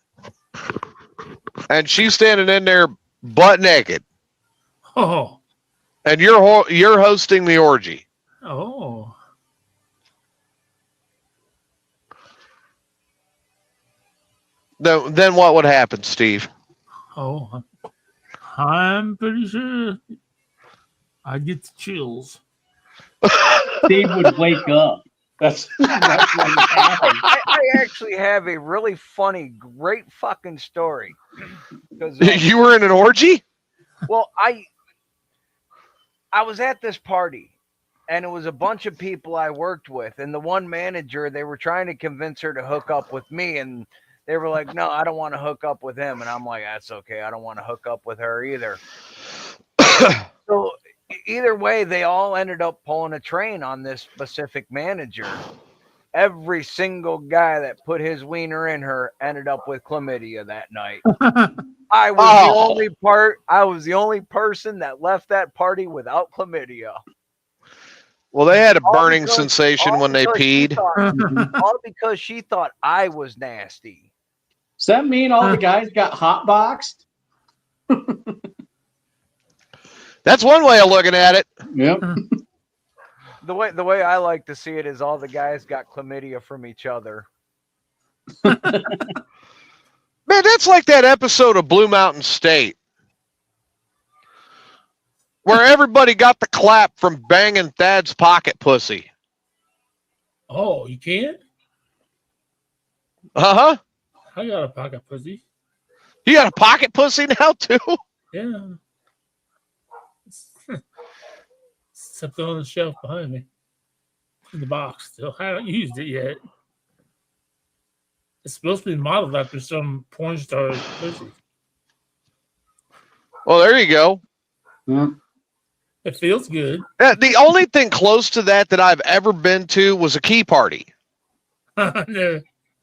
and she's standing in there butt naked, Oh. and you're hosting the orgy. Oh. Then what would happen, Steve? Oh. I'm pretty sure I'd get the chills. Steve would wake up. That's what would happen. I actually have a really funny, great fucking story. You were in an orgy? Well, I was at this party, and it was a bunch of people I worked with, and the one manager, they were trying to convince her to hook up with me, and they were like, no, I don't want to hook up with him. And I'm like, that's okay. I don't want to hook up with her either. So either way, they all ended up pulling a train on this specific manager. Every single guy that put his wiener in her ended up with chlamydia that night. I was the only person that left that party without chlamydia. Well, they had a burning sensation when they peed. All because she thought I was nasty. Does that mean all the guys got hotboxed? That's one way of looking at it. Yep. The way I like to see it is all the guys got chlamydia from each other. Man, that's like that episode of Blue Mountain State where everybody got the clap from banging Thad's pocket pussy. Oh, you can't? Uh-huh. I got a pocket pussy. You got a pocket pussy now, too? Yeah. Except on the shelf behind me. In the box still. I haven't used it yet. It's supposed to be modeled after some porn star's pussy. Well, there you go. Yeah. It feels good. The only thing close to that I've ever been to was a key party. I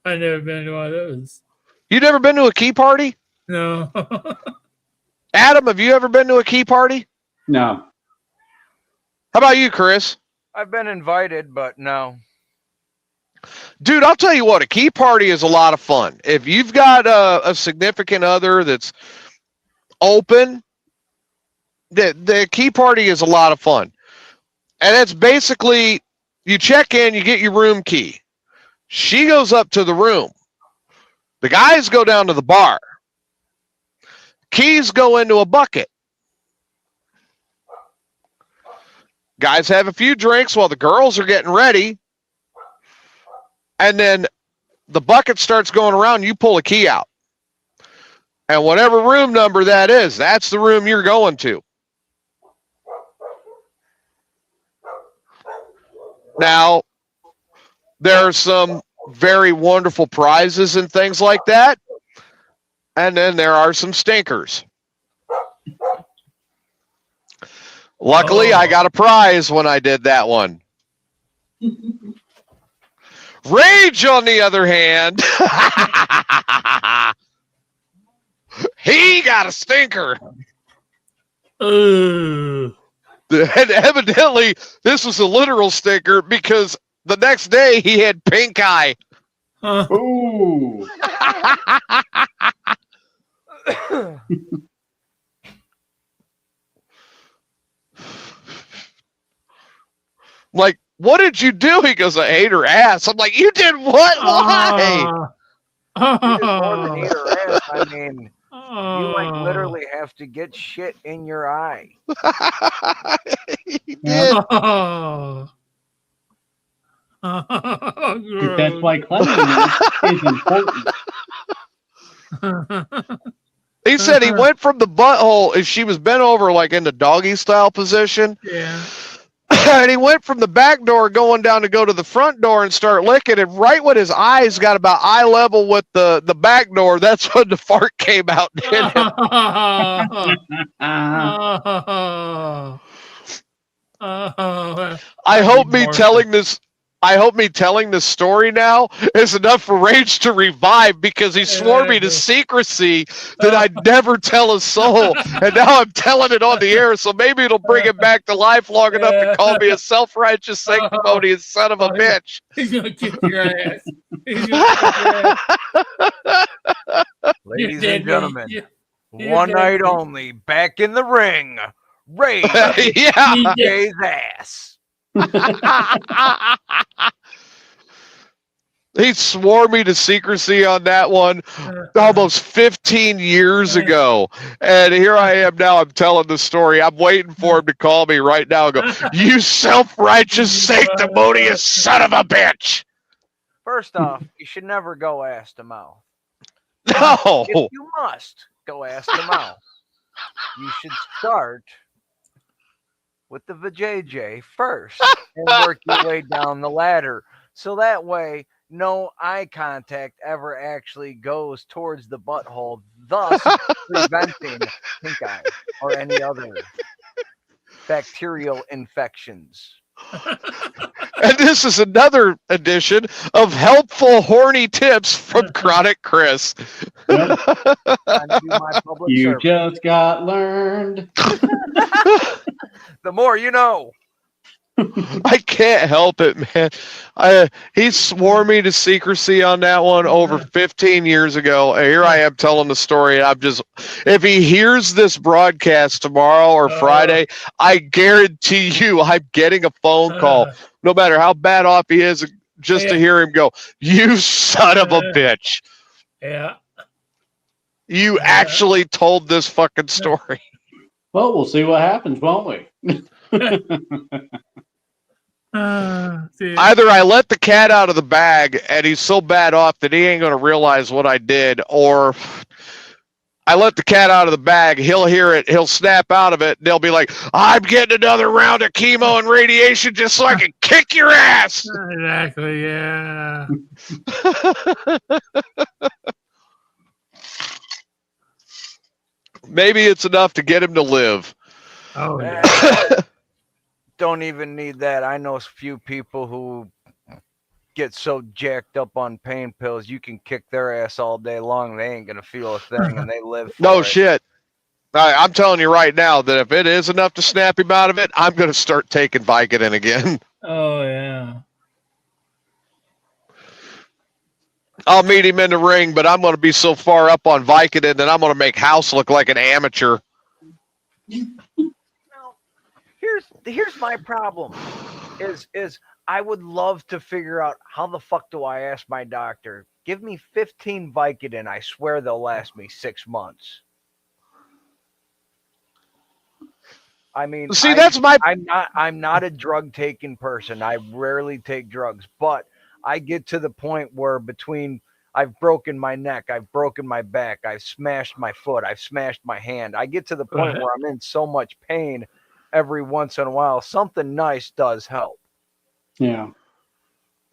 never been to one of those. You never been to a key party? No. Adam, have you ever been to a key party? No. How about you, Chris? I've been invited, but no. Dude, I'll tell you what, a key party is a lot of fun. If you've got a significant other that's open, the key party is a lot of fun. And it's basically, you check in, you get your room key. She goes up to the room. The guys go down to the bar. Keys go into a bucket. Guys have a few drinks while the girls are getting ready. And then the bucket starts going around, you pull a key out. And whatever room number that is, that's the room you're going to. Now, there are some very wonderful prizes and things like that. And then there are some stinkers. Luckily, I got a prize when I did that one. Rage, on the other hand, he got a stinker. And evidently, this was a literal stinker because the next day he had pink eye. Ooh. Like, what did you do? He goes, I ate her ass. I'm like, you did what? Why? You did more than eat her ass. I mean, you like literally have to get shit in your eye. He did. That's why cleanliness is important. He said he went from the butthole, if she was bent over like in the doggy style position. Yeah. And he went from the back door going down to go to the front door and start licking. And right when his eyes got about eye level with the back door, that's when the fart came out and hit him. I hope me telling this story now is enough for Rage to revive, because he swore me to secrecy that I'd never tell a soul. And now I'm telling it on the air, so maybe it'll bring him back to life long enough to call me a self-righteous, sanctimonious son of a bitch. He's going to kick your ass. He's gonna kick your ass. Ladies and gentlemen, one night only, back in the ring, Rage Yeah. Jay's ass. He swore me to secrecy on that one almost 15 years ago. And here I am now. I'm telling the story. I'm waiting for him to call me right now and go, you self-righteous, sanctimonious son of a bitch. First off, you should never go ass to mouth. No. If you must go ass to mouth, you should start with the vajayjay first and work your way down the ladder. So that way, no eye contact ever actually goes towards the butthole, thus preventing pink eye or any other bacterial infections. And this is another edition of helpful horny tips from Chronic Chris. Time to do my public You service. just got learned. The more you know. I can't help it, man. He swore me to secrecy on that one over 15 years ago. And here I am telling the story. And I'm just, if he hears this broadcast tomorrow or Friday, I guarantee you I'm getting a phone call, no matter how bad off he is, just to hear him go, you son of a bitch. Yeah. You actually told this fucking story. Well, we'll see what happens, won't we? Either I let the cat out of the bag and he's so bad off that he ain't going to realize what I did, or I let the cat out of the bag, he'll hear it, he'll snap out of it, and they'll be like, I'm getting another round of chemo and radiation just so I can kick your ass. Exactly, yeah. Maybe it's enough to get him to live. Oh, yeah. Don't even need that. I know a few people who get so jacked up on pain pills, you can kick their ass all day long. They ain't going to feel a thing, and they live for No it. shit. I'm telling you right now that if it is enough to snap him out of it, I'm going to start taking Vicodin again. Oh, yeah. I'll meet him in the ring, but I'm going to be so far up on Vicodin that I'm going to make House look like an amateur. Here's my problem is I would love to figure out how the fuck do I ask my doctor, give me 15 Vicodin, I swear they'll last me 6 months. I mean, See, that's my. I'm not a drug taking person. I rarely take drugs, but I get to the point where between I've broken my neck, I've broken my back, I've smashed my foot, I've smashed my hand. I get to the point where I'm in so much pain every once in a while. Something nice does help. Yeah.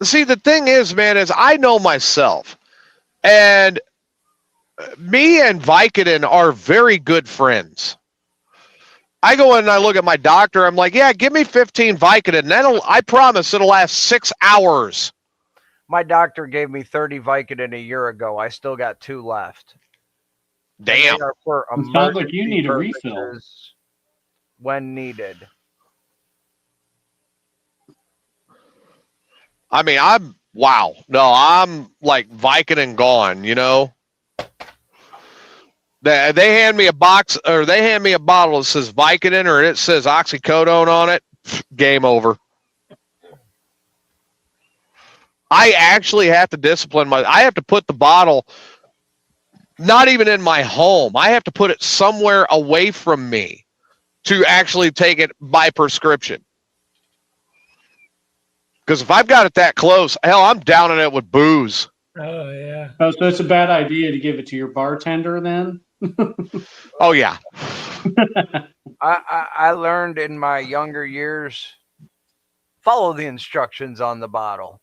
See, the thing is, man, is I know myself, and me and Vicodin are very good friends. I go in and I look at my doctor. I'm like, yeah, give me 15 Vicodin. I promise it'll last 6 hours. My doctor gave me 30 Vicodin a year ago. I still got 2 left. Damn. They are for It sounds like you need a refill. purposes when needed. I mean, I'm like Vicodin gone, you know? They hand me a box, or they hand me a bottle that says Vicodin or it says oxycodone on it. Game over. I actually have to discipline I have to put the bottle not even in my home. I have to put it somewhere away from me to actually take it by prescription. Because if I've got it that close, hell, I'm downing it with booze. Oh, yeah. Oh, so it's a bad idea to give it to your bartender then? Oh, yeah. I learned in my younger years, follow the instructions on the bottle.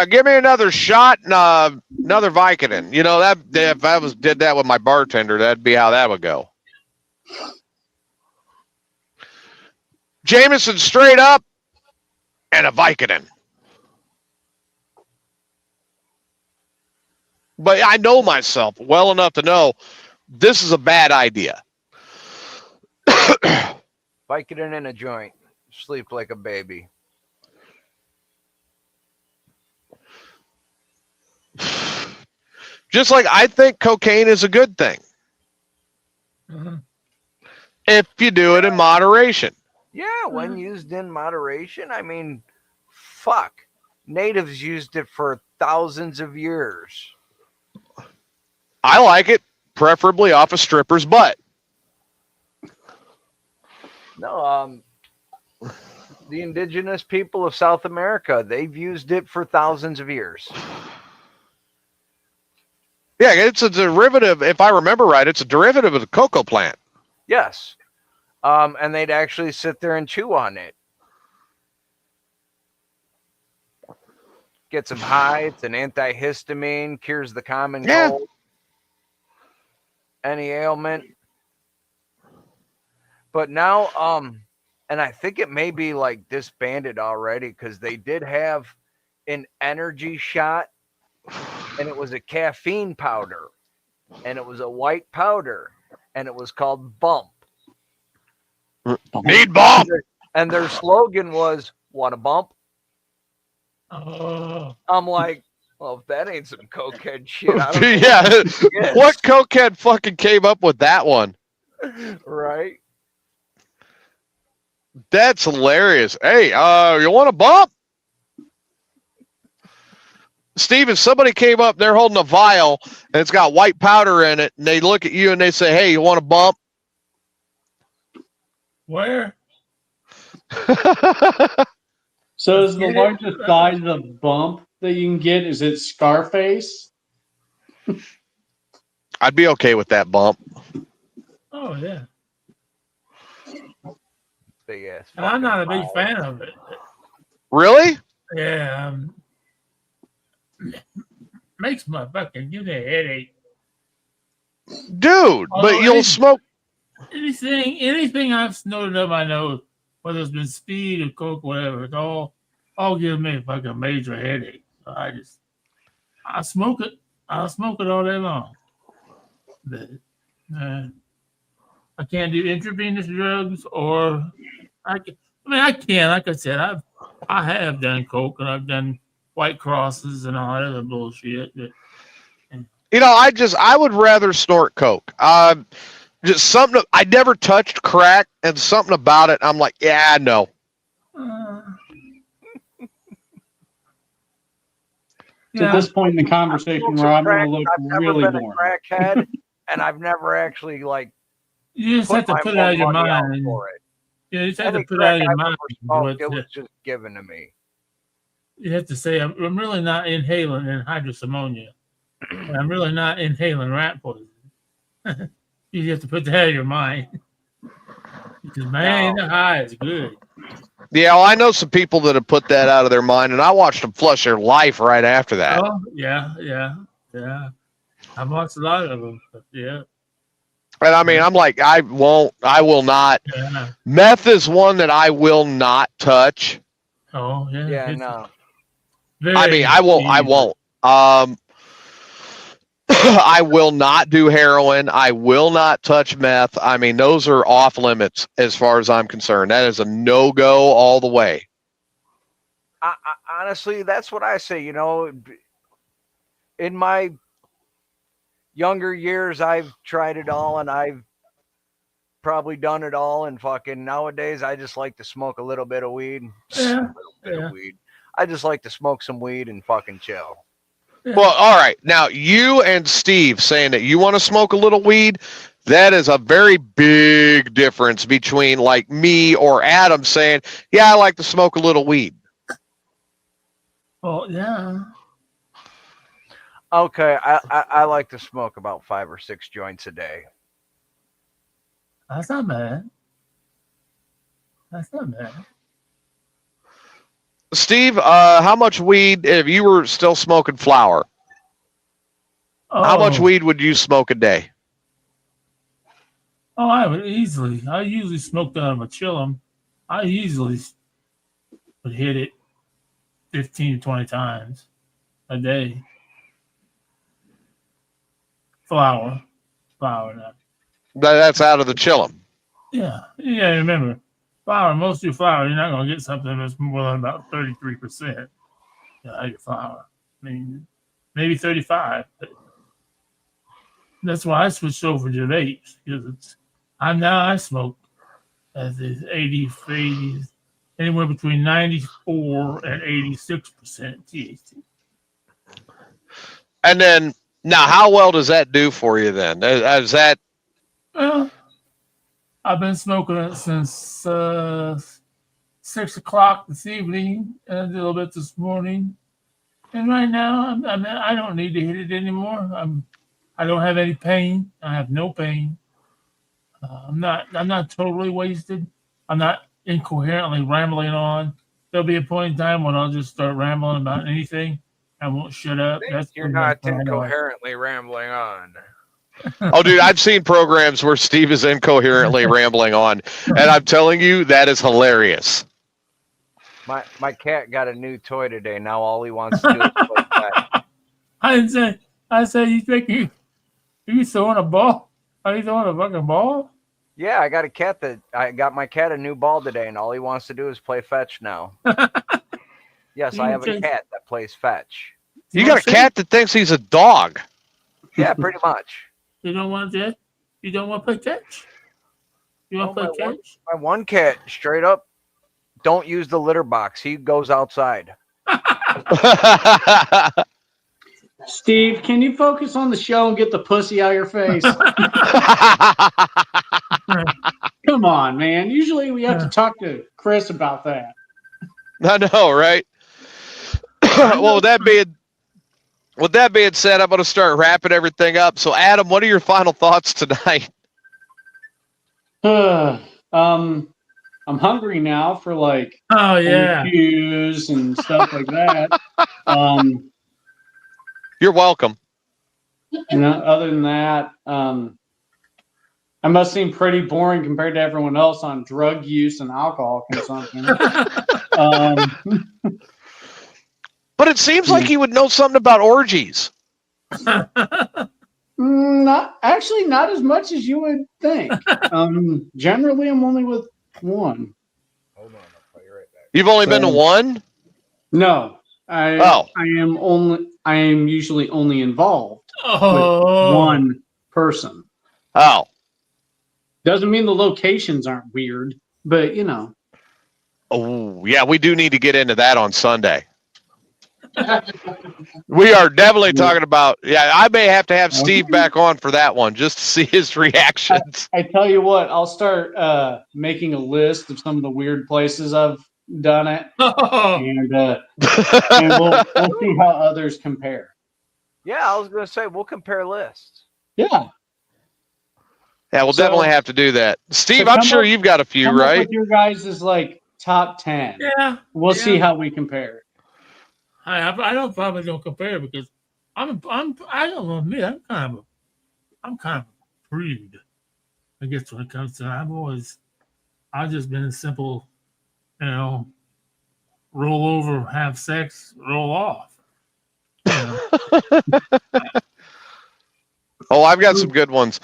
Give me another shot and another Vicodin. You know, that if I did that with my bartender, that'd be how that would go. Jameson straight up and a Vicodin. But I know myself well enough to know this is a bad idea. Vicodin in a joint. Sleep like a baby. Just like I think cocaine is a good thing. Mm-hmm. If you do it in moderation. Yeah, when used in moderation. I mean, fuck. Natives used it for thousands of years. I like it, preferably off a stripper's butt. No, the indigenous people of South America, they've used it for thousands of years. Yeah, it's a derivative. If I remember right, it's a derivative of the cocoa plant. Yes. And they'd actually sit there and chew on it. Gets them high. It's an antihistamine, cures the common cold. Any ailment. But now, and I think it may be like disbanded already because they did have an energy shot, and it was a caffeine powder, and it was a white powder, and it was called Bump. Need bump. And their slogan was, "Want a bump?" Oh. I'm like, well, if that ain't some cokehead shit, I don't know. Yeah. What cokehead fucking came up with that one? Right? That's hilarious. Hey, you want a bump? Steven, somebody came up, they're holding a vial, and it's got white powder in it, and they look at you and they say, hey, you want a bump? Where? So is the Get it? largest size of bump that you can get, is it Scarface? I'd be okay with that bump. Oh yeah. Big ass. And I'm not a big fucking fan of it. Really? Yeah. Makes my fucking give me a headache. Dude, Although but you'll smoke. Anything I've snorted up my nose, whether it's been speed or coke, whatever, it's all give me a fucking major headache. So I smoke it. I'll smoke it all day long. But I can't do intravenous drugs, or I can. I mean, I can. Like I said, I have done coke and I've done White Crosses and all that other bullshit. But, You know, I would rather snort coke. Just something. I never touched crack, and something about it. I'm like, yeah, no. At this point in the conversation where I'm going to look I've never really been boring. a crackhead, and I've never actually like you just have to my put it out of your money out mind. for it. You just have Any to put it out of crack your I've mind. ever smoked, But, it was just given to me. you have to say, I'm really not inhaling anhydrous ammonia. And I'm really not inhaling rat poison. You have to put that out of your mind. Because, man, the high is good. Yeah, well, I know some people that have put that out of their mind, and I watched them flush their life right after that. Oh, yeah. I've watched a lot of them. But yeah. And I mean, I'm like, I will not. Yeah. Meth is one that I will not touch. Oh, yeah. Yeah, It's no. I mean, I won't. I will not do heroin. I will not touch meth. I mean, those are off limits as far as I'm concerned. That is a no-go all the way. I honestly, that's what I say. You know, in my younger years, I've tried it all, and I've probably done it all. And fucking nowadays, I just like to smoke a little bit of weed. Yeah. Of weed. I just like to smoke some weed and fucking chill. Yeah. Well, all right. Now, you and Steve saying that you want to smoke a little weed, that is a very big difference between like me or Adam saying, yeah, I like to smoke a little weed. Well, yeah. Okay, I like to smoke about 5 or 6 joints a day. That's not bad. That's not bad. Steve, how much weed, if you were still smoking flower, how much weed would you smoke a day? Oh, I would easily. I usually smoke out of a chillum. I easily would hit it 15 to 20 times a day. Flower now. That's out of the chillum. Yeah, remember, flour, most of your flour, you're not going to get something that's more than about 33% out of your flour. I mean, maybe 35, but that's why I switched over to vapes, because I smoke as is 80, anywhere between 94 and 86% THC. And then, now, how well does that do for you then? Is that... Well, I've been smoking it since 6 o'clock this evening and a little bit this morning. And right now, I don't need to hit it anymore. I don't have any pain. I have no pain. I'm not totally wasted. I'm not incoherently rambling on. There'll be a point in time when I'll just start rambling about anything. I won't shut up. You're not incoherently rambling on. Oh, dude, I've seen programs where Steve is incoherently rambling on, and I'm telling you, that is hilarious. My cat got a new toy today. Now all he wants to do is play fetch. I said, you throwing a ball? Are you throwing a fucking ball? Yeah, I got my cat a new ball today, and all he wants to do is play fetch now. Yes, I have a cat that plays fetch. You got a cat that thinks he's a dog. Yeah, pretty much. You don't want that? You don't want to play catch? You want to play catch? My one cat, straight up, don't use the litter box. He goes outside. Steve, can you focus on the show and get the pussy out of your face? Come on, man. Usually we have to talk to Chris about that. I know, right? Well, with that being said, I'm going to start wrapping everything up. So, Adam, what are your final thoughts tonight? I'm hungry now for like Oh yeah. barbecues and stuff like that. You're welcome. Other than that, I must seem pretty boring compared to everyone else on drug use and alcohol consumption. But it seems like you would know something about orgies. Not as much as you would think. Generally, I'm only with one. Hold on, I'll be right back. You've only been to one? No, I am usually only involved with one person. Oh. Doesn't mean the locations aren't weird, but Oh, yeah, we do need to get into that on Sunday. We are definitely talking about, I may have to have Steve back on for that one just to see his reactions. I tell you what, I'll start making a list of some of the weird places I've done it, and we'll see how others compare. Yeah, I was going to say, we'll compare lists. Yeah. Yeah, we'll definitely have to do that. Steve, I'm sure you've got a few, right? With your guys is like top 10. Yeah. We'll see how we compare. I probably don't compare because I don't admit I'm kind of a prude. I guess when it comes to I've just been a simple, roll over, have sex, roll off. Oh, I've got some good ones.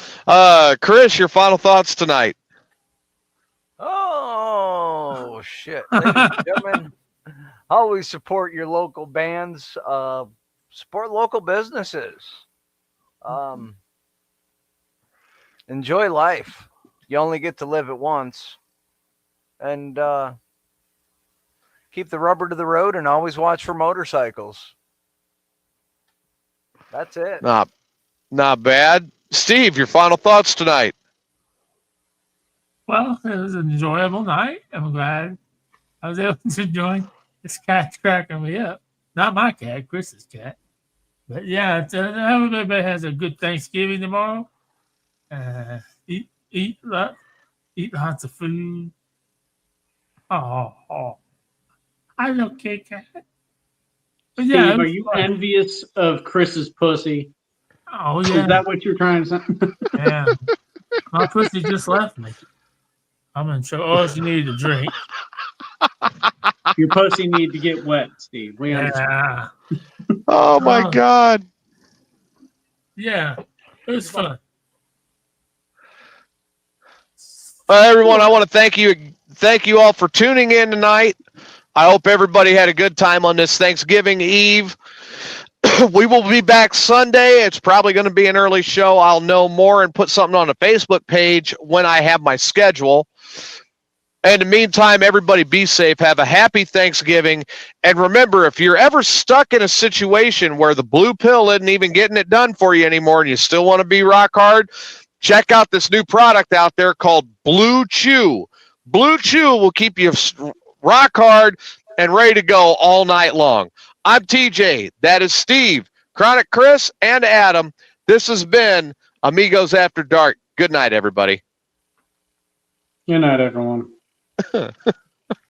Chris, your final thoughts tonight. Oh shit. Ladies and gentlemen, always support your local bands, support local businesses. Enjoy life. You only get to live it once. And keep the rubber to the road and always watch for motorcycles. That's it. Not bad. Steve, your final thoughts tonight. Well, it was an enjoyable night. I'm glad I was able to join. This cat's cracking me up. Not my cat, Chris's cat. But yeah, everybody has a good Thanksgiving tomorrow. Eat lots of food. Oh. I love Kit Kat. But yeah, Steve, are you envious of Chris's pussy? Oh yeah. Is that what you're trying to say? Yeah. My pussy just left me. I'm in trouble. Oh, she needed a drink. Your pussy need to get wet, Steve. We understand. Yeah. Oh my God. Yeah. It was fun. Everyone, I want to thank you all for tuning in tonight. I hope everybody had a good time on this Thanksgiving Eve. We will be back Sunday. It's probably going to be an early show. I'll know more and put something on the Facebook page when I have my schedule. In the meantime, everybody be safe. Have a happy Thanksgiving. And remember, if you're ever stuck in a situation where the blue pill isn't even getting it done for you anymore and you still want to be rock hard, check out this new product out there called Blue Chew. Blue Chew will keep you rock hard and ready to go all night long. I'm TJ. That is Steve, Chronic Chris, and Adam. This has been Amigos After Dark. Good night, everybody. Good night, everyone.